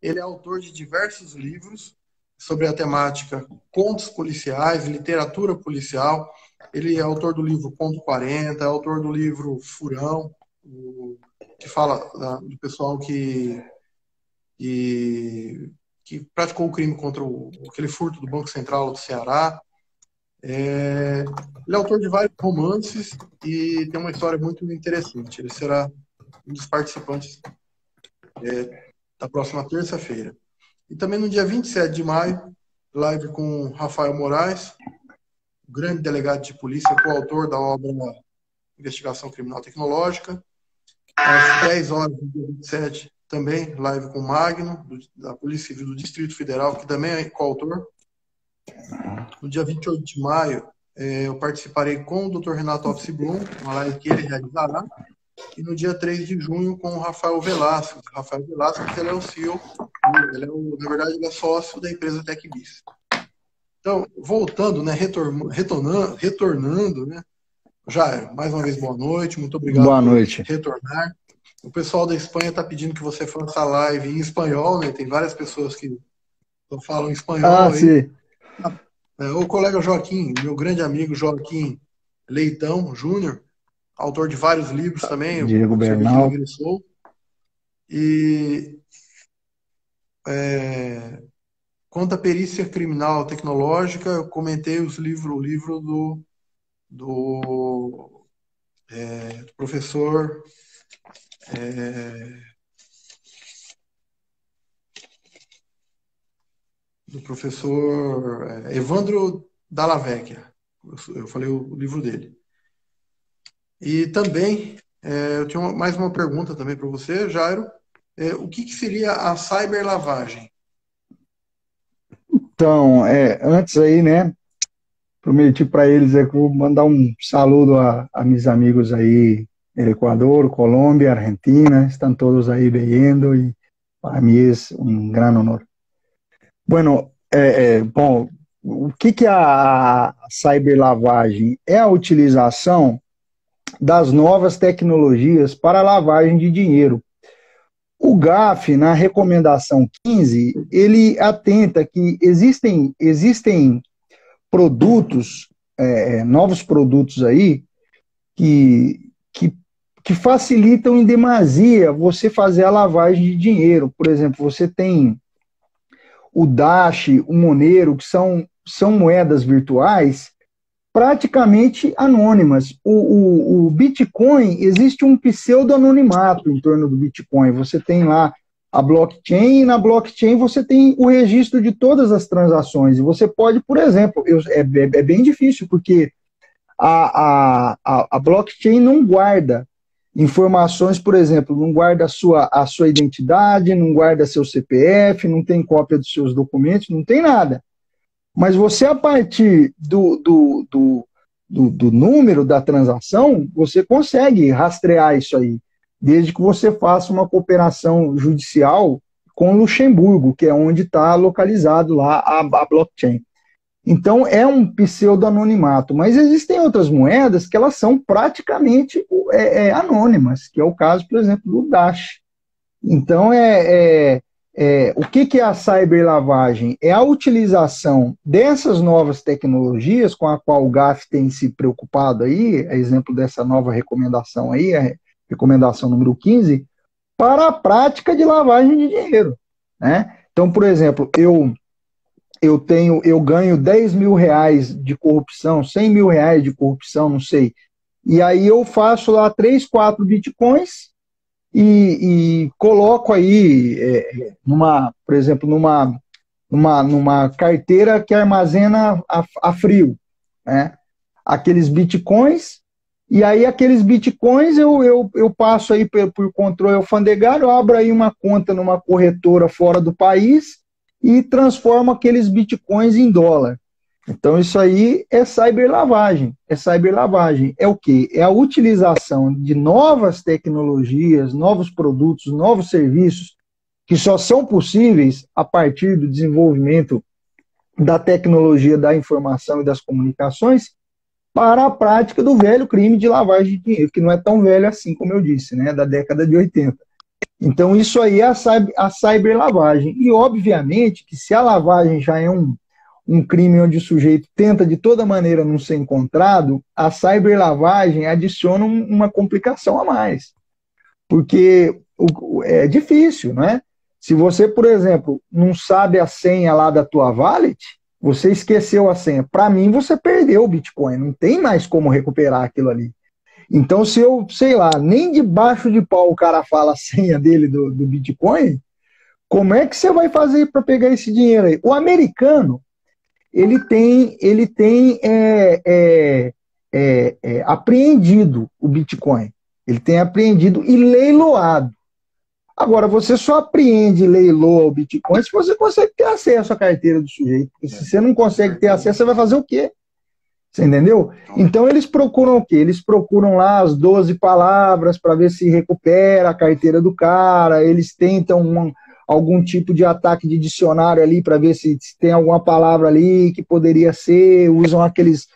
ele é autor de diversos livros sobre a temática contos policiais, literatura policial. Ele é autor do livro Ponto 40, é autor do livro Furão, que fala do pessoal que praticou o crime contra aquele furto do Banco Central do Ceará. Ele é autor de vários romances e tem uma história muito interessante. Ele será um dos participantes da próxima terça-feira. E também no dia 27 de maio, live com Rafael Moraes, grande delegado de polícia, coautor da obra Investigação Criminal Tecnológica. Às 10 horas do dia 27, também, live com o Magno, da Polícia Civil do Distrito Federal, que também é coautor. No dia 28 de maio, eu participarei com o Dr. Renato Office Bloom, uma live que ele realizará. E no dia 3 de junho, com o Rafael Velasco. Rafael Velasco, ele é o CEO, na verdade, ele é sócio da empresa TecBiz. Então, voltando, né, retornando, né, Jair, mais uma vez, boa noite, muito obrigado por retornar. O pessoal da Espanha está pedindo que você faça a live em espanhol, né? Tem várias pessoas que falam espanhol aí. Sim. O colega Joaquim, meu grande amigo Joaquim Leitão Júnior, autor de vários livros também, Diego Bernal. Ingressou. E quanto à perícia criminal tecnológica, eu comentei o livro do professor Evandro Dalla Vecchia. Eu falei o livro dele. E também, eu tinha mais uma pergunta também para você, Jairo. O que seria a cyberlavagem? Então, antes aí, né, prometi para eles que eu vou mandar um saludo a meus amigos aí, Equador, Colômbia, Argentina, estão todos aí vendo e para mim é um grande honor. Bueno, bom, o que é a cyberlavagem? É a utilização das novas tecnologias para a lavagem de dinheiro. O GAF, na recomendação 15, ele atenta que existem produtos, novos produtos aí, que facilitam em demasia você fazer a lavagem de dinheiro. Por exemplo, você tem o Dash, o Monero, que são moedas virtuais praticamente anônimas. O Bitcoin, existe um pseudo-anonimato em torno do Bitcoin. Você tem lá a blockchain, e na blockchain você tem o registro de todas as transações. E você pode, por exemplo, é bem difícil, porque a blockchain não guarda informações, por exemplo, não guarda a sua identidade, não guarda seu CPF, não tem cópia dos seus documentos, não tem nada. Mas você, a partir do número da transação, você consegue rastrear isso aí, desde que você faça uma cooperação judicial com Luxemburgo, que é onde está localizado lá a blockchain. Então, é um pseudo-anonimato, mas existem outras moedas que elas são praticamente anônimas, que é o caso, por exemplo, do Dash. Então, o que é a cyberlavagem? É a utilização dessas novas tecnologias com a qual o GAF tem se preocupado aí, exemplo dessa nova recomendação aí, a recomendação número 15, para a prática de lavagem de dinheiro, né? Então, por exemplo, eu ganho 10 mil reais de corrupção, 100 mil reais de corrupção, não sei, e aí eu faço lá 3, 4 bitcoins e coloco aí, por exemplo, numa carteira que armazena a frio, né? Aqueles bitcoins, e aí aqueles bitcoins eu passo aí por controle alfandegário, eu abro aí uma conta numa corretora fora do país e transformo aqueles bitcoins em dólar. Então isso aí é cyberlavagem. É o quê? É a utilização de novas tecnologias, novos produtos, novos serviços que só são possíveis a partir do desenvolvimento da tecnologia da informação e das comunicações para a prática do velho crime de lavagem de dinheiro, que não é tão velho assim, como eu disse, né, da década de 80. Então isso aí é a cyberlavagem. E obviamente que se a lavagem já é um crime onde o sujeito tenta de toda maneira não ser encontrado, a cyberlavagem adiciona uma complicação a mais. Porque é difícil, né? Se você, por exemplo, não sabe a senha lá da tua wallet, você esqueceu a senha. Para mim, você perdeu o Bitcoin. Não tem mais como recuperar aquilo ali. Então, se eu, sei lá, nem debaixo de pau o cara fala a senha dele do Bitcoin, como é que você vai fazer para pegar esse dinheiro aí? O americano, ele tem apreendido o Bitcoin. Ele tem apreendido e leiloado. Agora, você só apreende e leiloa o Bitcoin se você consegue ter acesso à carteira do sujeito. Porque se você não consegue ter acesso, você vai fazer o quê? Você entendeu? Então, eles procuram o quê? Eles procuram lá as 12 palavras para ver se recupera a carteira do cara, eles tentam algum tipo de ataque de dicionário ali para ver se tem alguma palavra ali que poderia ser, usam aqueles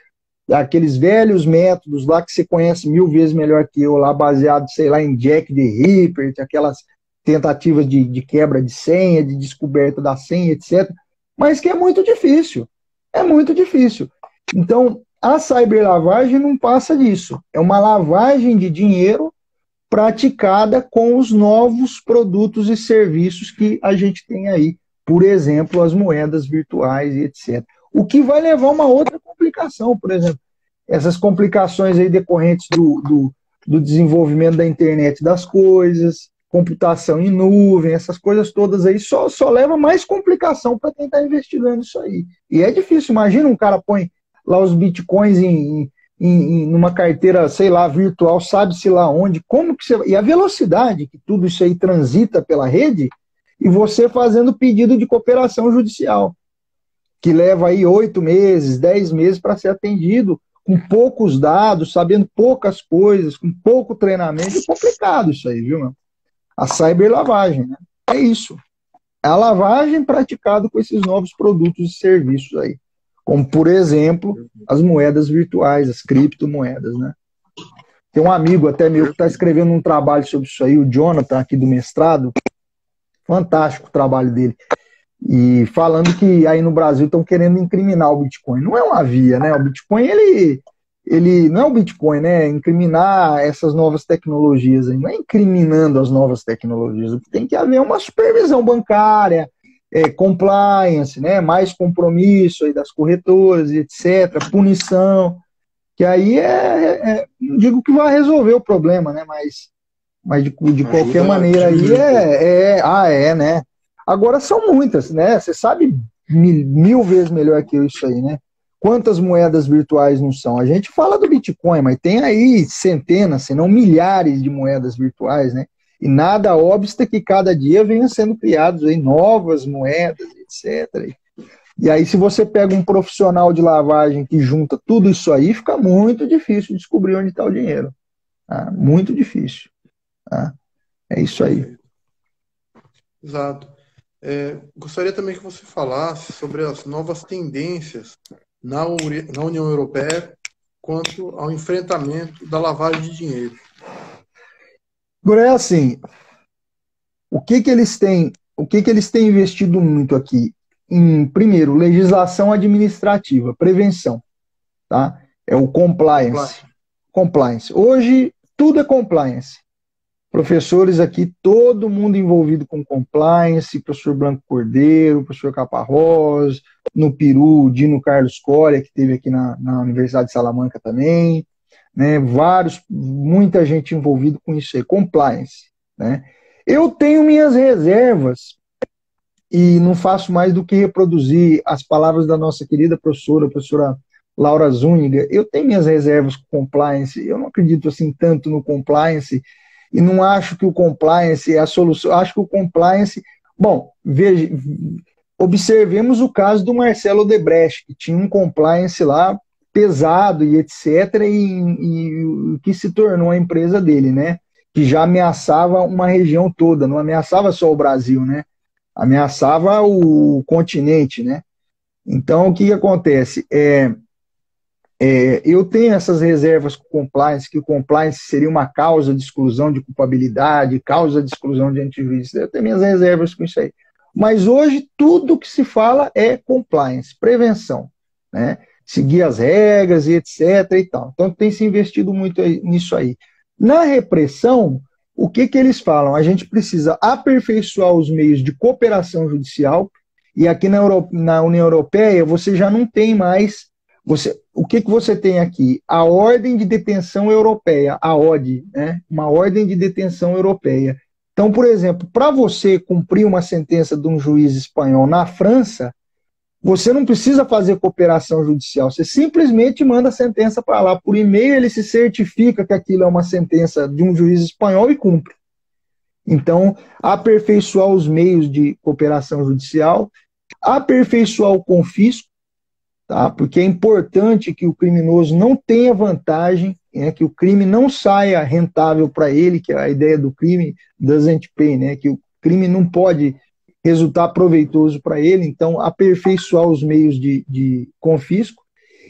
velhos métodos lá que você conhece 1000 vezes melhor que eu, lá baseado, sei lá, em Jack the Ripper, aquelas tentativas de quebra de senha, de descoberta da senha, etc. Mas que é muito difícil. É muito difícil. Então, a cyberlavagem não passa disso. É uma lavagem de dinheiro praticada com os novos produtos e serviços que a gente tem aí. Por exemplo, as moedas virtuais e etc. O que vai levar a uma outra complicação, por exemplo. Essas complicações aí decorrentes do desenvolvimento da internet das coisas, computação em nuvem, essas coisas todas aí, só leva mais complicação para quem está investigando isso aí. E é difícil. Imagina um cara põe lá os bitcoins numa carteira, sei lá, virtual, sabe-se lá onde, como que você... E a velocidade que tudo isso aí transita pela rede, e você fazendo pedido de cooperação judicial, que leva aí 8 meses, 10 meses para ser atendido, com poucos dados, sabendo poucas coisas, com pouco treinamento. É complicado isso aí, viu, meu? A cyberlavagem, né? É isso. É a lavagem praticada com esses novos produtos e serviços aí. Como, por exemplo, as moedas virtuais, as criptomoedas, né? Tem um amigo até meu que está escrevendo um trabalho sobre isso aí, o Jonathan, aqui do mestrado. Fantástico o trabalho dele. E falando que aí no Brasil estão querendo incriminar o Bitcoin. Não é uma via, né? O Bitcoin, ele não é o Bitcoin, né? Incriminar essas novas tecnologias aí. Não é incriminando as novas tecnologias. Tem que haver uma supervisão bancária, compliance, né? Mais compromisso aí das corretoras, etc. Punição. Que aí não digo que vai resolver o problema, né? Mas de qualquer maneira aí né? Agora são muitas, né? Você sabe 1000 vezes melhor que eu isso aí, né? Quantas moedas virtuais não são? A gente fala do Bitcoin, mas tem aí centenas, se não milhares de moedas virtuais, né? E nada obsta que cada dia venham sendo criados aí novas moedas, etc. E aí, se você pega um profissional de lavagem que junta tudo isso aí, fica muito difícil descobrir onde está o dinheiro. Tá? Muito difícil. Tá? É isso aí. Exato. Gostaria também que você falasse sobre as novas tendências na União Europeia quanto ao enfrentamento da lavagem de dinheiro. Agora é assim, o que eles têm investido muito aqui? Primeiro, legislação administrativa, prevenção, tá? É o compliance. Hoje, tudo é compliance. Professores aqui, todo mundo envolvido com compliance, professor Blanco Cordeiro, professor Caparrós, no Peru, Dino Carlos Coria, que esteve aqui na Universidade de Salamanca também, né? Muita gente envolvida com isso aí, compliance, né? Eu tenho minhas reservas e não faço mais do que reproduzir as palavras da nossa querida professora, a professora Laura Zúñiga. Eu tenho minhas reservas com compliance, eu não acredito assim tanto no compliance, e não acho que o compliance é a solução. Acho que o compliance... Bom, observemos o caso do Marcelo Odebrecht, que tinha um compliance lá pesado e etc., e que se tornou a empresa dele, né? Que já ameaçava uma região toda, não ameaçava só o Brasil, né? Ameaçava o continente, né? Então, o que acontece? Eu tenho essas reservas com compliance, que o compliance seria uma causa de exclusão de culpabilidade, causa de exclusão de antijuízo. Eu tenho minhas reservas com isso aí. Mas hoje tudo que se fala é compliance, prevenção, né? Seguir as regras e etc. e tal. Então tem se investido muito nisso aí. Na repressão, o que eles falam? A gente precisa aperfeiçoar os meios de cooperação judicial, e aqui na União Europeia você já não tem mais... O que você tem aqui? A Ordem de Detenção Europeia, a ODE, né? Uma Ordem de Detenção Europeia. Então, por exemplo, para você cumprir uma sentença de um juiz espanhol na França, Você não precisa fazer cooperação judicial, você simplesmente manda a sentença para lá por e-mail, ele se certifica que aquilo é uma sentença de um juiz espanhol e cumpre. Então, aperfeiçoar os meios de cooperação judicial, aperfeiçoar o confisco, tá? Porque é importante que o criminoso não tenha vantagem, né? Que o crime não saia rentável para ele, que é a ideia do crime doesn't pay, né? Que o crime não pode resultar proveitoso para ele, então aperfeiçoar os meios de confisco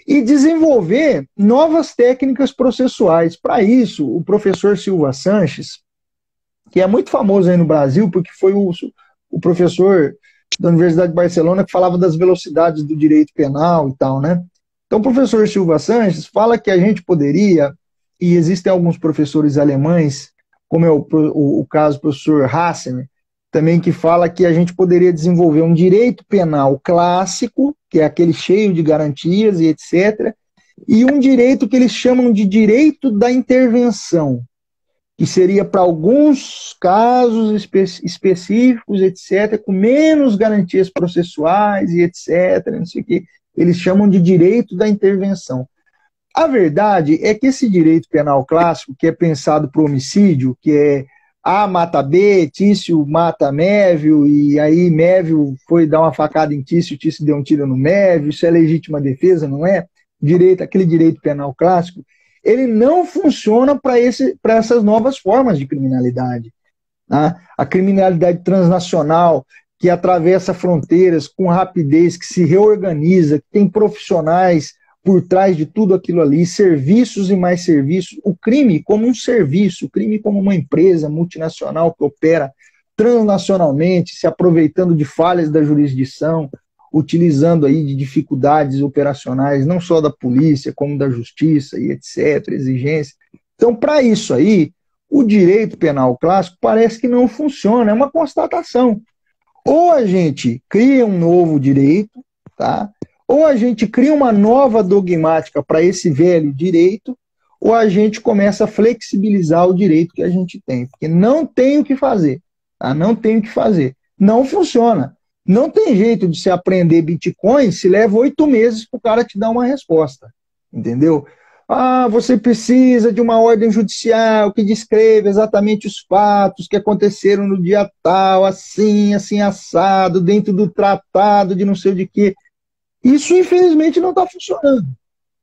e desenvolver novas técnicas processuais. Para isso, o professor Silva Sanches, que é muito famoso aí no Brasil, porque foi o professor da Universidade de Barcelona que falava das velocidades do direito penal e tal, né? Então, o professor Silva Sanches fala que a gente poderia, e existem alguns professores alemães, como é o caso do professor Hassener, também que fala que a gente poderia desenvolver um direito penal clássico, que é aquele cheio de garantias e etc., e um direito que eles chamam de direito da intervenção, que seria para alguns casos específicos, etc., com menos garantias processuais e etc., não sei o quê. Eles chamam de direito da intervenção. A verdade é que esse direito penal clássico, que é pensado para o homicídio, que é A mata B, Tício mata Mévio, e aí Mévio foi dar uma facada em Tício, Tício deu um tiro no Mévio, isso é legítima defesa, não é? Aquele direito penal clássico, ele não funciona para essas novas formas de criminalidade. Tá? A criminalidade transnacional, que atravessa fronteiras com rapidez, que se reorganiza, que tem profissionais por trás de tudo aquilo ali, serviços e mais serviços, o crime como um serviço, o crime como uma empresa multinacional que opera transnacionalmente, se aproveitando de falhas da jurisdição, utilizando aí de dificuldades operacionais, não só da polícia, como da justiça e etc., exigência. Então, para isso aí, o direito penal clássico parece que não funciona, é uma constatação. Ou a gente cria um novo direito, tá? Ou a gente cria uma nova dogmática para esse velho direito, ou a gente começa a flexibilizar o direito que a gente tem. Porque não tem o que fazer. Tá? Não tem o que fazer. Não funciona. Não tem jeito de se aprender Bitcoin se leva 8 meses para o cara te dar uma resposta. Entendeu? Ah, você precisa de uma ordem judicial que descreva exatamente os fatos que aconteceram no dia tal, assim, assim, assado, dentro do tratado de não sei de quê. Isso, infelizmente, não está funcionando.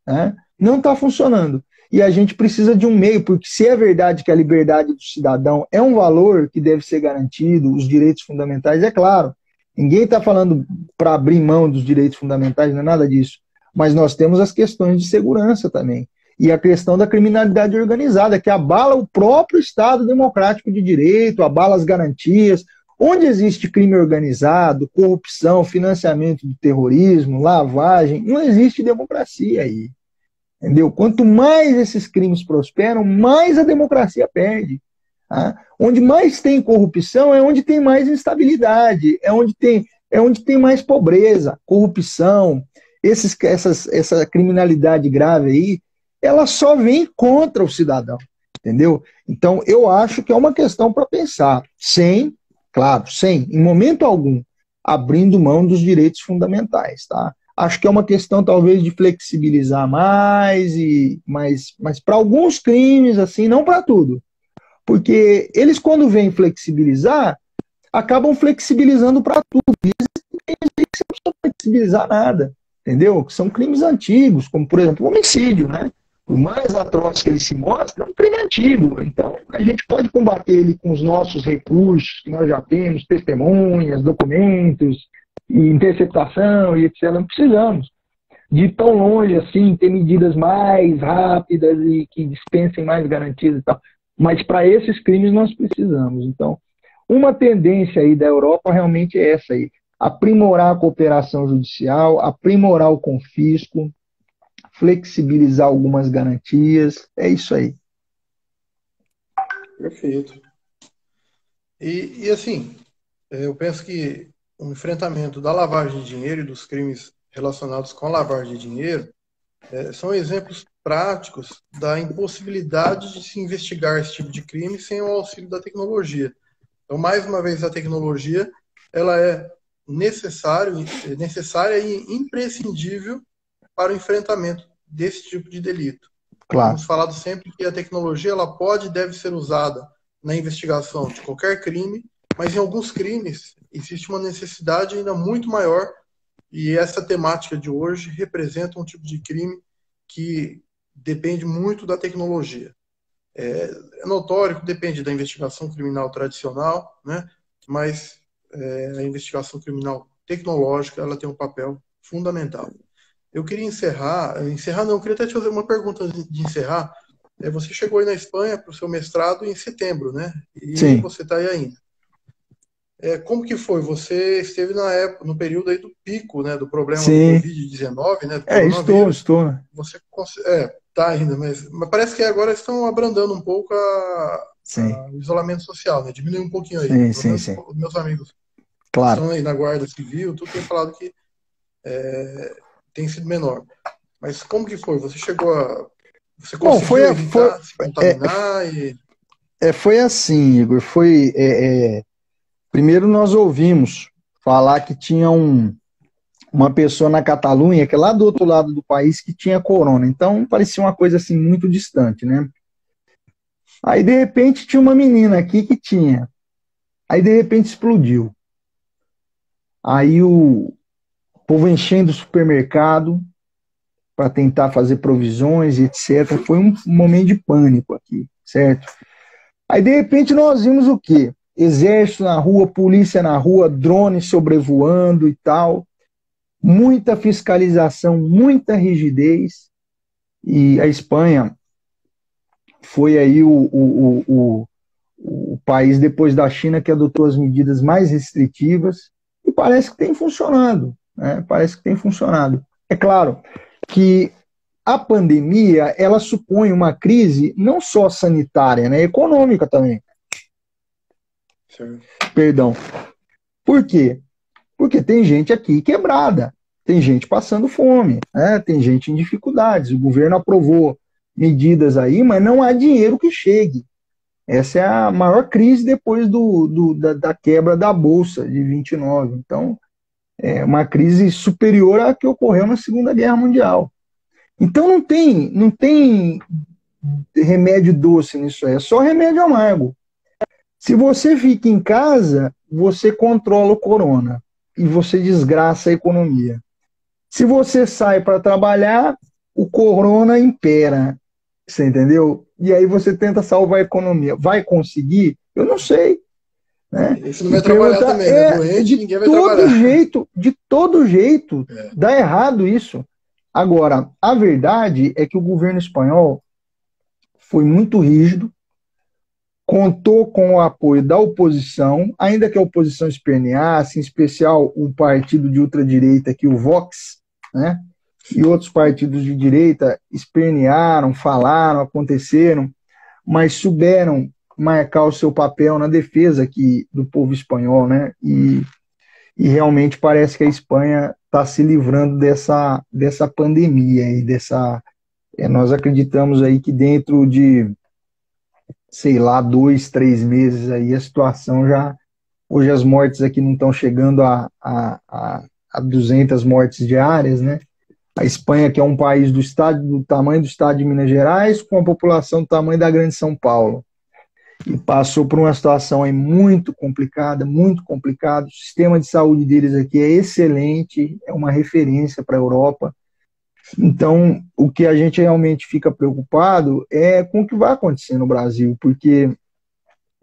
Né? Não está funcionando. E a gente precisa de um meio, porque se é verdade que a liberdade do cidadão é um valor que deve ser garantido, os direitos fundamentais, é claro. Ninguém está falando para abrir mão dos direitos fundamentais, não é nada disso. Mas nós temos as questões de segurança também. E a questão da criminalidade organizada, que abala o próprio Estado democrático de direito, abala as garantias. Onde existe crime organizado, corrupção, financiamento do terrorismo, lavagem, não existe democracia aí. Entendeu? Quanto mais esses crimes prosperam, mais a democracia perde. Tá? Onde mais tem corrupção é onde tem mais instabilidade, é onde tem mais pobreza, corrupção, essa criminalidade grave aí, ela só vem contra o cidadão. Entendeu? Então, eu acho que é uma questão para pensar, Claro, sem, em momento algum, abrindo mão dos direitos fundamentais, tá? Acho que é uma questão, talvez, de flexibilizar mais, mas para alguns crimes, assim, não para tudo. Porque eles, quando vêm flexibilizar, acabam flexibilizando para tudo. E existem crimes que você não precisa flexibilizar nada, entendeu? Que são crimes antigos, como, por exemplo, o homicídio, né? O mais atroz que ele se mostra é um crime antigo. Então, a gente pode combater ele com os nossos recursos, que nós já temos, testemunhas, documentos, e interceptação e etc. Não precisamos de ir tão longe assim, ter medidas mais rápidas e que dispensem mais garantias e tal. Mas para esses crimes nós precisamos. Então, uma tendência aí da Europa realmente é essa aí. Aprimorar a cooperação judicial, aprimorar o confisco, flexibilizar algumas garantias, é isso aí. Perfeito. E assim, eu penso que o enfrentamento da lavagem de dinheiro e dos crimes relacionados com a lavagem de dinheiro são exemplos práticos da impossibilidade de se investigar esse tipo de crime sem o auxílio da tecnologia. Então, mais uma vez, a tecnologia ela é necessária e imprescindível para o enfrentamento desse tipo de delito. Claro. Temos falado sempre que a tecnologia ela pode e deve ser usada na investigação de qualquer crime, mas em alguns crimes existe uma necessidade ainda muito maior, e essa temática de hoje representa um tipo de crime que depende muito da tecnologia. É notório que depende da investigação criminal tradicional, né? Mas a investigação criminal tecnológica ela tem um papel fundamental. Eu queria eu queria até te fazer uma pergunta de encerrar. Você chegou aí na Espanha para o seu mestrado em setembro, né? E Sim. você está aí ainda. Como que foi? Você esteve no período aí do pico, né, do problema do Sim. Covid-19, né, do coronavírus. Estou. Você tá ainda, mas parece que agora estão abrandando um pouco o isolamento social, né? Diminuiu um pouquinho aí. Sim. Os meus amigos Claro. estão aí na Guarda Civil, tudo tem falado que tem sido menor. Mas como que foi? Você conseguiu evitar se contaminar? Foi assim, Igor. Primeiro nós ouvimos falar que tinha uma pessoa na Catalunha, que é lá do outro lado do país, que tinha corona. Então parecia uma coisa assim muito distante, né? Aí de repente tinha uma menina aqui que tinha. Aí de repente explodiu. Aí o povo enchendo o supermercado para tentar fazer provisões e etc. Foi um momento de pânico aqui, certo? Aí de repente nós vimos o quê? Exército na rua, polícia na rua, drones sobrevoando e tal. Muita fiscalização, muita rigidez. E a Espanha foi aí o país, depois da China, que adotou as medidas mais restritivas. E parece que tem funcionado. Né? Parece que tem funcionado. É claro que a pandemia, ela supõe uma crise não só sanitária, né? Econômica também. Sim. Perdão. Por quê? Porque tem gente aqui quebrada, tem gente passando fome, né? Tem gente em dificuldades. O governo aprovou medidas aí, mas não há dinheiro que chegue. Essa é a maior crise depois da quebra da Bolsa de 29. Então, é uma crise superior à que ocorreu na Segunda Guerra Mundial. Então não tem remédio doce nisso aí, é só remédio amargo. Se você fica em casa, você controla o corona e você desgraça a economia. Se você sai para trabalhar, o corona impera. Você entendeu? E aí você tenta salvar a economia. Vai conseguir? Eu não sei. Né? Isso não vai trabalhar também, né? Doente, ninguém vai trabalhar. De todo jeito, dá errado isso. Agora, a verdade é que o governo espanhol foi muito rígido, contou com o apoio da oposição, ainda que a oposição esperneasse, em especial o partido de ultradireita aqui, o Vox, né? E outros partidos de direita espernearam, falaram, aconteceram, mas souberam marcar o seu papel na defesa aqui do povo espanhol, né? E realmente parece que a Espanha está se livrando dessa pandemia e nós acreditamos aí que dentro de, sei lá, 2, 3 meses aí a situação já, hoje as mortes aqui não estão chegando a 200 mortes diárias, né? A Espanha, que é um país do tamanho do estado de Minas Gerais, com a população do tamanho da grande São Paulo. E passou por uma situação aí muito complicada, muito complicada. O sistema de saúde deles aqui é excelente, é uma referência para a Europa. Então, o que a gente realmente fica preocupado é com o que vai acontecer no Brasil, porque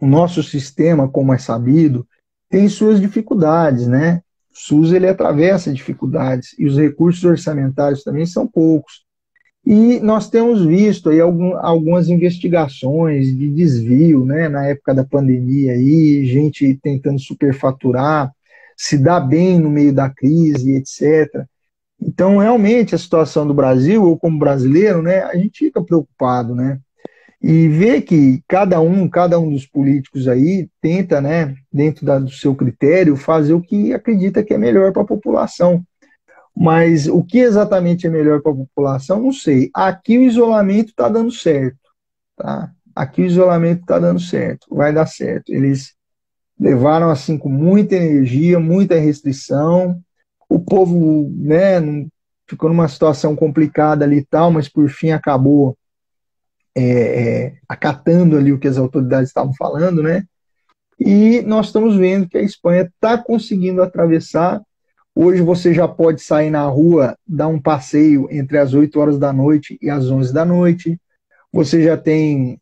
o nosso sistema, como é sabido, tem suas dificuldades, né? O SUS, ele atravessa dificuldades, e os recursos orçamentários também são poucos. E nós temos visto aí algumas investigações de desvio, né, na época da pandemia, aí, gente tentando superfaturar, se dar bem no meio da crise, etc. Então, realmente, a situação do Brasil, eu como brasileiro, né, a gente fica preocupado, né? E vê que cada um dos políticos aí tenta, né, dentro do seu critério, fazer o que acredita que é melhor para a população. Mas o que exatamente é melhor para a população, não sei. Aqui o isolamento está dando certo. Tá? Aqui o isolamento está dando certo. Vai dar certo. Eles levaram assim com muita energia, muita restrição. O povo, né, ficou numa situação complicada ali e tal, mas por fim acabou acatando ali o que as autoridades estavam falando, né? E nós estamos vendo que a Espanha está conseguindo atravessar. Hoje você já pode sair na rua, dar um passeio entre as 8 horas da noite e as 11 da noite. Você já tem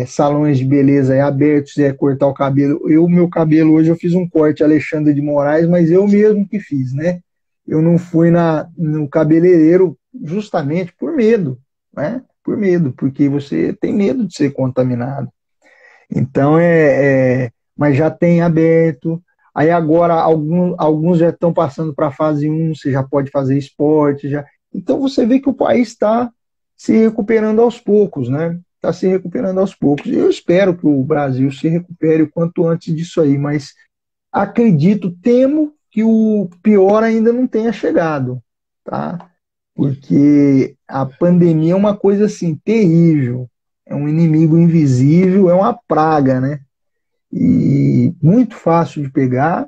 salões de beleza abertos, cortar o cabelo. Meu cabelo hoje eu fiz um corte Alexandre de Moraes, mas eu mesmo que fiz, né? Eu não fui no cabeleireiro justamente por medo, né? Por medo, porque você tem medo de ser contaminado. Então mas já tem aberto. Aí agora alguns já estão passando para a fase 1, você já pode fazer esporte, já. Então você vê que o país está se recuperando aos poucos, né? Está se recuperando aos poucos. Eu espero que o Brasil se recupere o quanto antes disso aí, mas acredito, temo que o pior ainda não tenha chegado, tá? Porque a pandemia é uma coisa assim terrível, é um inimigo invisível, é uma praga, né? E muito fácil de pegar.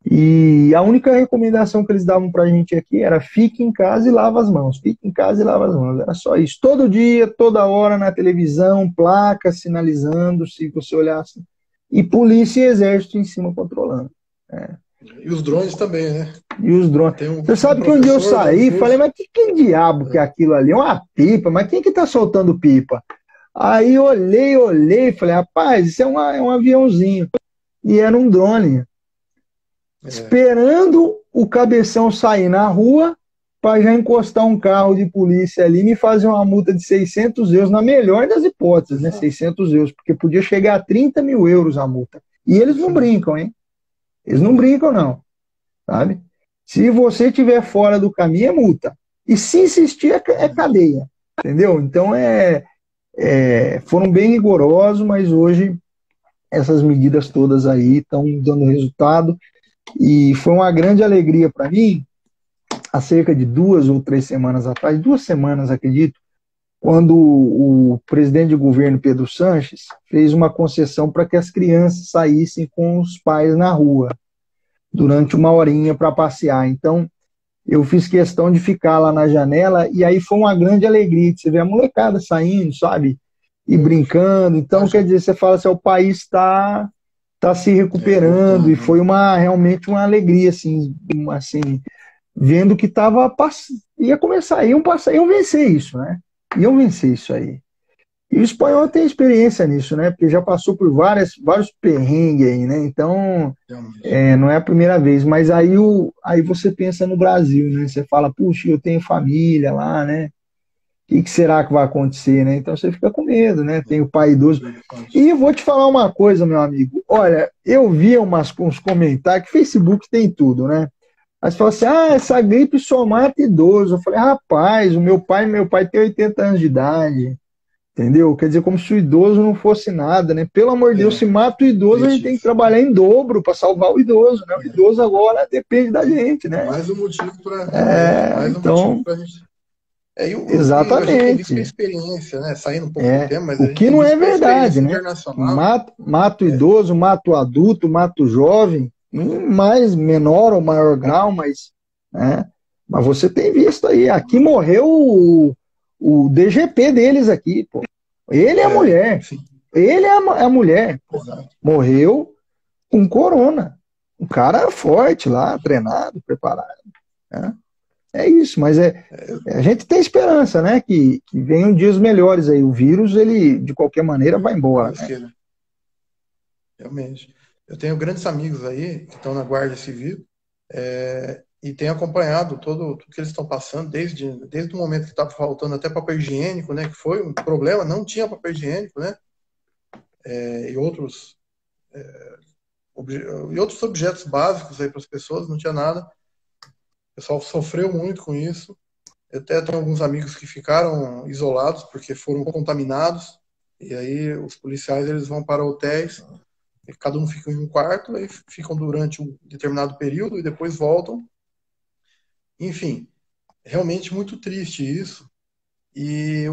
E a única recomendação que eles davam para a gente aqui era fique em casa e lava as mãos. Fique em casa e lava as mãos. Era só isso. Todo dia, toda hora na televisão, placa sinalizando, se você olhasse. E polícia e exército em cima controlando. E os drones também, né? E os drones. Você sabe que um dia eu saí e falei, mas que diabo que é aquilo ali? É uma pipa, mas quem que tá soltando pipa? Aí olhei, falei, rapaz, isso é um aviãozinho. E era um drone. Esperando o cabeção sair na rua para já encostar um carro de polícia ali e me fazer uma multa de 600 euros, na melhor das hipóteses, né? 600 euros, porque podia chegar a 30 mil euros a multa. E eles não brincam, hein? Eles não brincam, não. Sabe? Se você estiver fora do caminho, é multa. E se insistir, é cadeia. Entendeu? Então, foram bem rigorosos, mas hoje essas medidas todas aí estão dando resultado. E foi uma grande alegria para mim, há cerca de 2 ou 3 semanas atrás, 2 semanas, acredito, quando o presidente de governo, Pedro Sanches, fez uma concessão para que as crianças saíssem com os pais na rua durante uma horinha para passear. Então, eu fiz questão de ficar lá na janela e aí foi uma grande alegria de você ver a molecada saindo, sabe? E brincando. Então, quer dizer, você fala assim, o país está se recuperando e foi realmente uma alegria, assim, vendo que ia começar, iam vencer isso, né? Iam vencer isso aí. E o espanhol tem experiência nisso, né? Porque já passou por vários perrengues aí, né? Então, não é a primeira vez. Mas aí você pensa no Brasil, né? Você fala, puxa, eu tenho família lá, né? O que será que vai acontecer, né? Então você fica com medo, né? Tem o pai idoso. E vou te falar uma coisa, meu amigo. Olha, eu vi uns comentários que Facebook tem tudo, né? Aí você fala assim, essa gripe só mata idoso. Eu falei, rapaz, meu pai tem 80 anos de idade. Entendeu? Quer dizer, como se o idoso não fosse nada, né? Pelo amor de Deus, se mata o idoso, a gente tem que trabalhar em dobro para salvar o idoso, né? O idoso agora depende da gente, né? Mais um motivo para então, a gente. exatamente. A gente tem visto que a experiência, né? Saindo um pouco do tema, mas o que não é verdade, né? Internacional. Mata o idoso, mata o adulto, mata o jovem, mais menor ou maior grau, mas você tem visto aí. Aqui morreu o DGP deles aqui, pô. Ele é a mulher. Sim. Ele é a mulher. Pô. Morreu com corona. Um cara forte lá, treinado, preparado. Né? É isso, mas a gente tem esperança, né? Que venham dias melhores aí. O vírus, ele, de qualquer maneira, vai embora. Né? Realmente. Eu tenho grandes amigos aí que estão na Guarda Civil e tenho acompanhado tudo que eles estão passando desde o momento que estava faltando até papel higiênico, né? Que foi um problema, não tinha papel higiênico, né? E outros objetos básicos aí para as pessoas, não tinha nada. O pessoal sofreu muito com isso. Eu até tenho alguns amigos que ficaram isolados porque foram contaminados. E aí os policiais eles vão para hotéis, cada um fica em um quarto, aí ficam durante um determinado período e depois voltam. Enfim, realmente muito triste isso. E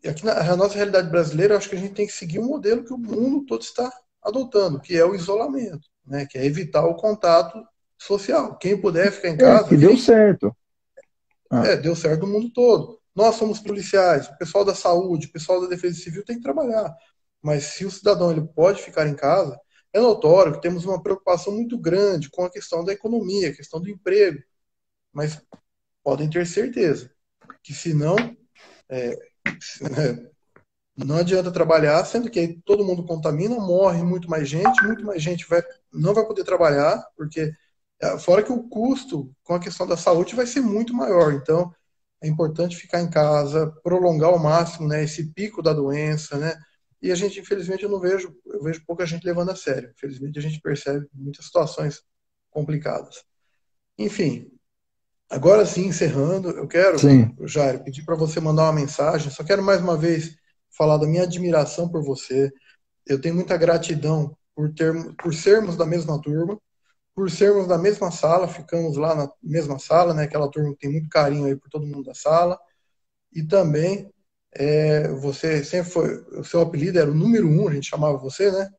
aqui na nossa realidade brasileira, eu acho que a gente tem que seguir um modelo que o mundo todo está adotando, que é o isolamento, né? Que é evitar o contato social. Quem puder ficar em casa, que deu certo. deu certo no mundo todo. Nós somos policiais, o pessoal da saúde, o pessoal da defesa civil tem que trabalhar. Mas se o cidadão ele pode ficar em casa, é notório que temos uma preocupação muito grande com a questão da economia, a questão do emprego. Mas podem ter certeza que se não, não adianta trabalhar, sendo que aí todo mundo contamina, morre muito mais gente não vai poder trabalhar, porque fora que o custo com a questão da saúde vai ser muito maior. Então, é importante ficar em casa, prolongar ao máximo, né, esse pico da doença, né? E a gente, infelizmente, eu vejo pouca gente levando a sério. Infelizmente, a gente percebe muitas situações complicadas. Enfim, agora sim, encerrando, eu quero, Jair, pedir para você mandar uma mensagem. Só quero mais uma vez falar da minha admiração por você. Eu tenho muita gratidão por sermos da mesma turma, por sermos da mesma sala, ficamos lá na mesma sala, né? Aquela turma que tem muito carinho aí por todo mundo da sala. E também, você sempre foi, o seu apelido era o número 1, a gente chamava você, né?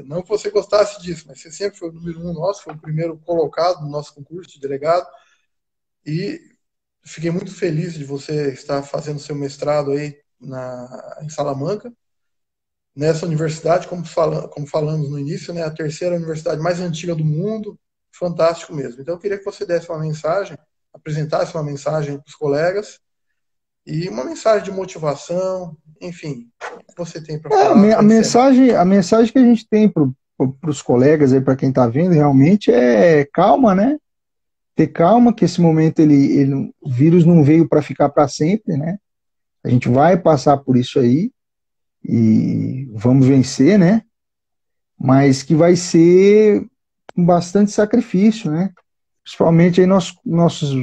Não que você gostasse disso, mas você sempre foi o número 1 nosso, foi o primeiro colocado no nosso concurso de delegado. E fiquei muito feliz de você estar fazendo seu mestrado aí em Salamanca, nessa universidade, como falamos no início, né, a terceira universidade mais antiga do mundo, fantástico mesmo. Então eu queria que você desse uma mensagem, apresentasse uma mensagem para os colegas, e uma mensagem de motivação, enfim, o que você tem para falar? A mensagem que a gente tem para os colegas aí, para quem está vendo, realmente é calma, né? Ter calma, que esse momento o vírus não veio para ficar para sempre, né? A gente vai passar por isso aí e vamos vencer, né? Mas que vai ser com bastante sacrifício, né? Principalmente aí nossos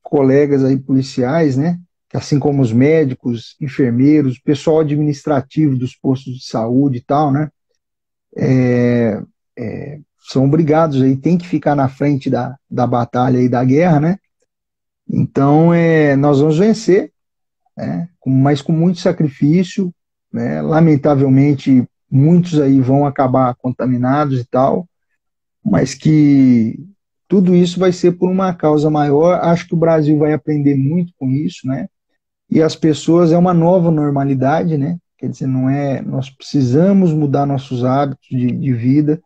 colegas aí policiais, né? Que assim como os médicos, enfermeiros, pessoal administrativo dos postos de saúde e tal, né? São obrigados aí, tem que ficar na frente da batalha e da guerra, né? Então, nós vamos vencer, né? Mas com muito sacrifício, né? Lamentavelmente, muitos aí vão acabar contaminados e tal, mas que tudo isso vai ser por uma causa maior. Acho que o Brasil vai aprender muito com isso, né? E as pessoas, é uma nova normalidade, né? Quer dizer, não é, nós precisamos mudar nossos hábitos de vida.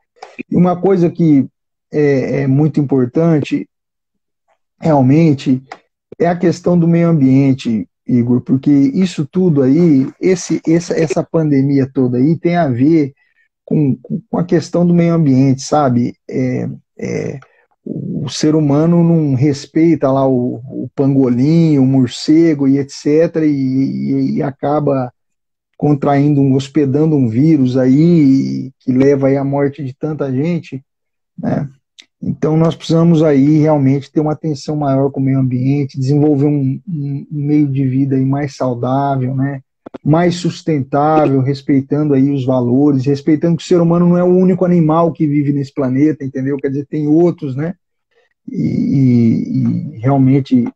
E uma coisa que é muito importante, realmente, é a questão do meio ambiente, Igor, porque isso tudo aí, essa pandemia toda aí tem a ver com a questão do meio ambiente, sabe? O ser humano não respeita lá o pangolim, o morcego e etc., e acaba hospedando um vírus aí que leva aí à morte de tanta gente, né? Então nós precisamos aí realmente ter uma atenção maior com o meio ambiente, desenvolver um meio de vida aí mais saudável, né? Mais sustentável, respeitando aí os valores, respeitando que o ser humano não é o único animal que vive nesse planeta, entendeu? Quer dizer, tem outros, né? E realmente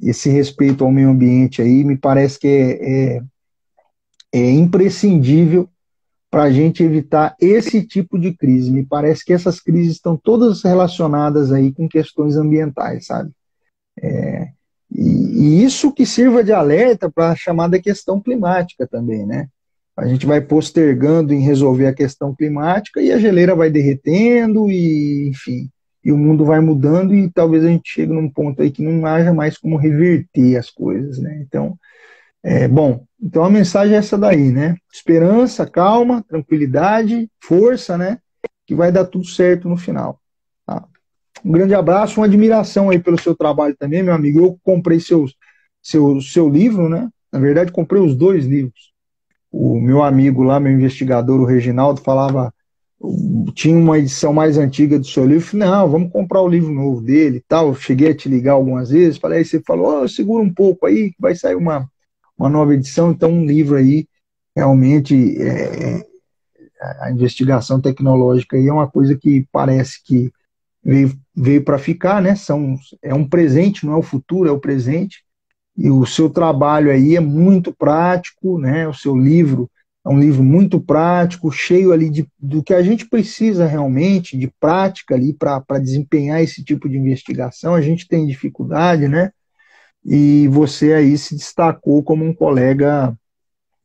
esse respeito ao meio ambiente aí me parece que é imprescindível para a gente evitar esse tipo de crise. Me parece que essas crises estão todas relacionadas aí com questões ambientais, sabe? E isso que sirva de alerta para a chamada questão climática também, né? A gente vai postergando em resolver a questão climática e a geleira vai derretendo e, enfim, e o mundo vai mudando e talvez a gente chegue num ponto aí que não haja mais como reverter as coisas, né? Então, então a mensagem é essa daí, né? Esperança, calma, tranquilidade, força, né? Que vai dar tudo certo no final. Tá? Um grande abraço, uma admiração aí pelo seu trabalho também, meu amigo. Eu comprei seu livro, né? Na verdade, comprei os 2 livros. O meu amigo lá, meu investigador, o Reginaldo, falava, tinha uma edição mais antiga do seu livro. Falei, não, vamos comprar o livro novo dele e tal. Eu cheguei a te ligar algumas vezes, falei, aí você falou, segura um pouco aí, que vai sair uma nova edição. Então um livro aí, realmente, a investigação tecnológica aí é uma coisa que parece que veio para ficar, né? É um presente, não é o futuro, é o presente. E o seu trabalho aí é muito prático, né? O seu livro É um livro muito prático, cheio ali do que a gente precisa realmente, de prática ali para desempenhar esse tipo de investigação. A gente tem dificuldade, né? E você aí se destacou como um colega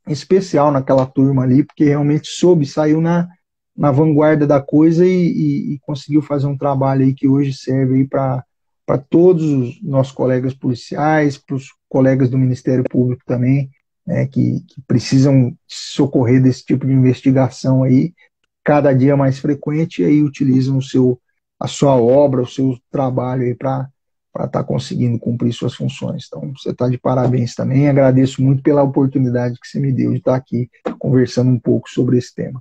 especial naquela turma ali, porque realmente soube, saiu na vanguarda da coisa e conseguiu fazer um trabalho aí que hoje serve aí para todos os nossos colegas policiais, para os colegas do Ministério Público também, né, que precisam socorrer desse tipo de investigação aí, cada dia mais frequente, e aí utilizam a sua obra, o seu trabalho aí para estar conseguindo cumprir suas funções. Então, você está de parabéns também. Agradeço muito pela oportunidade que você me deu de estar aqui conversando um pouco sobre esse tema.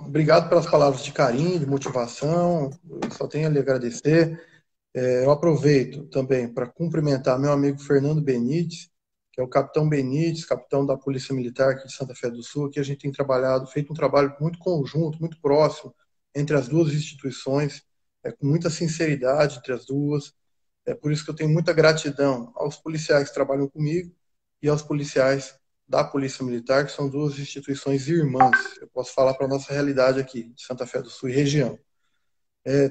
Obrigado pelas palavras de carinho, de motivação. Eu só tenho a lhe agradecer. Eu aproveito também para cumprimentar meu amigo Fernando Benites, que é o capitão Benites, capitão da Polícia Militar aqui de Santa Fé do Sul, que a gente tem feito um trabalho muito conjunto, muito próximo entre as duas instituições, com muita sinceridade entre as duas. É por isso que eu tenho muita gratidão aos policiais que trabalham comigo e aos policiais da Polícia Militar, que são duas instituições irmãs. Eu posso falar para a nossa realidade aqui, de Santa Fé do Sul e região.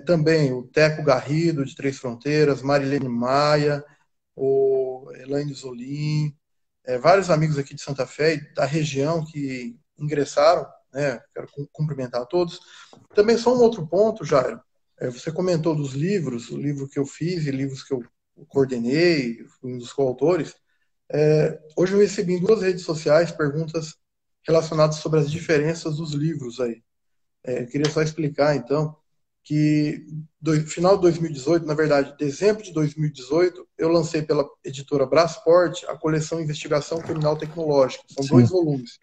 Também o Teco Garrido, de Três Fronteiras, Marilene Maia, o Elaine Zolim, vários amigos aqui de Santa Fé e da região que ingressaram, né? Quero cumprimentar a todos. Também só um outro ponto, Jairo. Você comentou dos livros, o livro que eu fiz e livros que eu coordenei, fui um dos coautores. Hoje eu recebi em duas redes sociais perguntas relacionadas sobre as diferenças dos livros aí. Eu queria só explicar, então, que no final de 2018, na verdade, dezembro de 2018, eu lancei pela editora Brasport a coleção Investigação Criminal Tecnológica. São Sim. 2 volumes.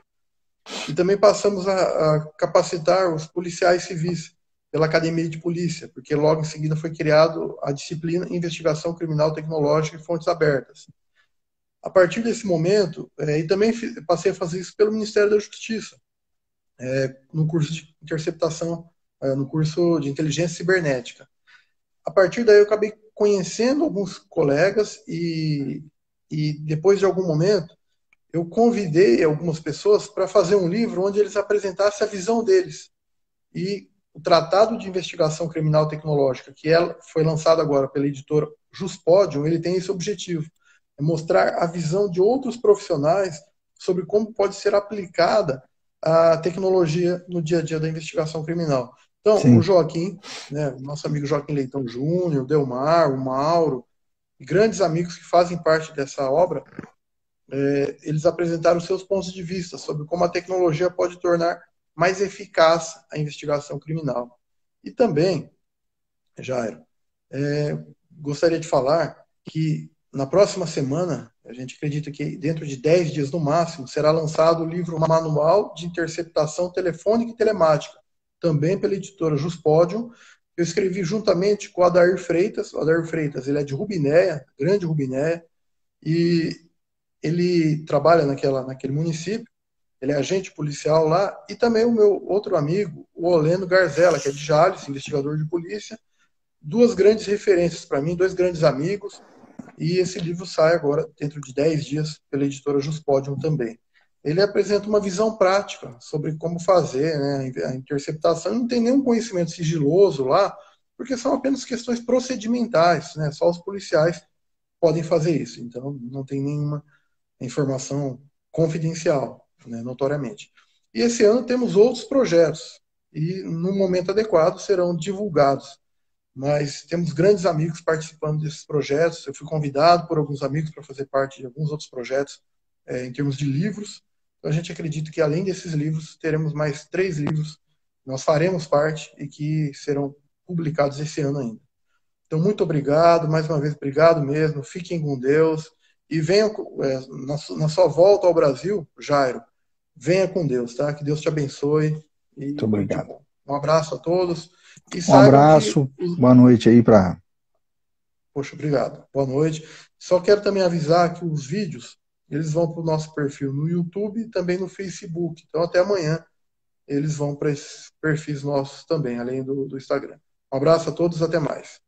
E também passamos a capacitar os policiais civis pela Academia de Polícia, porque logo em seguida foi criado a disciplina Investigação Criminal Tecnológica e Fontes Abertas. A partir desse momento, e também passei a fazer isso pelo Ministério da Justiça, no curso de interceptação, no curso de inteligência cibernética. A partir daí eu acabei conhecendo alguns colegas e depois de algum momento eu convidei algumas pessoas para fazer um livro onde eles apresentassem a visão deles. E o Tratado de Investigação Criminal Tecnológica, que foi lançado agora pela editora Juspodium, ele tem esse objetivo, é mostrar a visão de outros profissionais sobre como pode ser aplicada a tecnologia no dia a dia da investigação criminal. Então, Sim. o Joaquim, né, o nosso amigo Joaquim Leitão Júnior, o Delmar, o Mauro, e grandes amigos que fazem parte dessa obra, eles apresentaram seus pontos de vista sobre como a tecnologia pode tornar mais eficaz a investigação criminal. E também, Jairo, gostaria de falar que na próxima semana, a gente acredita que dentro de 10 dias no máximo, será lançado o livro Manual de Interceptação Telefônica e Telemática, também pela editora Juspodium. Eu escrevi juntamente com o Adair Freitas. O Adair Freitas, ele é de Rubinéia, grande Rubinéia, e ele trabalha naquele município, ele é agente policial lá, e também o meu outro amigo, o Oleno Garzella, que é de Jales, investigador de polícia. Duas grandes referências para mim, dois grandes amigos, e esse livro sai agora, dentro de 10 dias, pela editora Juspodium também. Ele apresenta uma visão prática sobre como fazer, né, a interceptação. Não tem nenhum conhecimento sigiloso lá, porque são apenas questões procedimentais, né, só os policiais podem fazer isso. Então, não tem nenhuma informação confidencial, né, notoriamente. E esse ano temos outros projetos, e no momento adequado serão divulgados. Mas temos grandes amigos participando desses projetos. Eu fui convidado por alguns amigos para fazer parte de alguns outros projetos em termos de livros. Então, a gente acredita que, além desses livros, teremos mais 3 livros. Nós faremos parte e que serão publicados esse ano ainda. Então, muito obrigado. Mais uma vez, obrigado mesmo. Fiquem com Deus. E venham, na sua volta ao Brasil, Jairo, venha com Deus, tá? Que Deus te abençoe. E Muito tudo de obrigado. bom. Um abraço a todos. E Um saibam que abraço, boa noite aí para. Poxa, obrigado. Boa noite. Só quero também avisar que os vídeos, eles vão para o nosso perfil no YouTube e também no Facebook. Então, até amanhã, eles vão para esses perfis nossos também, além do Instagram. Um abraço a todos, até mais.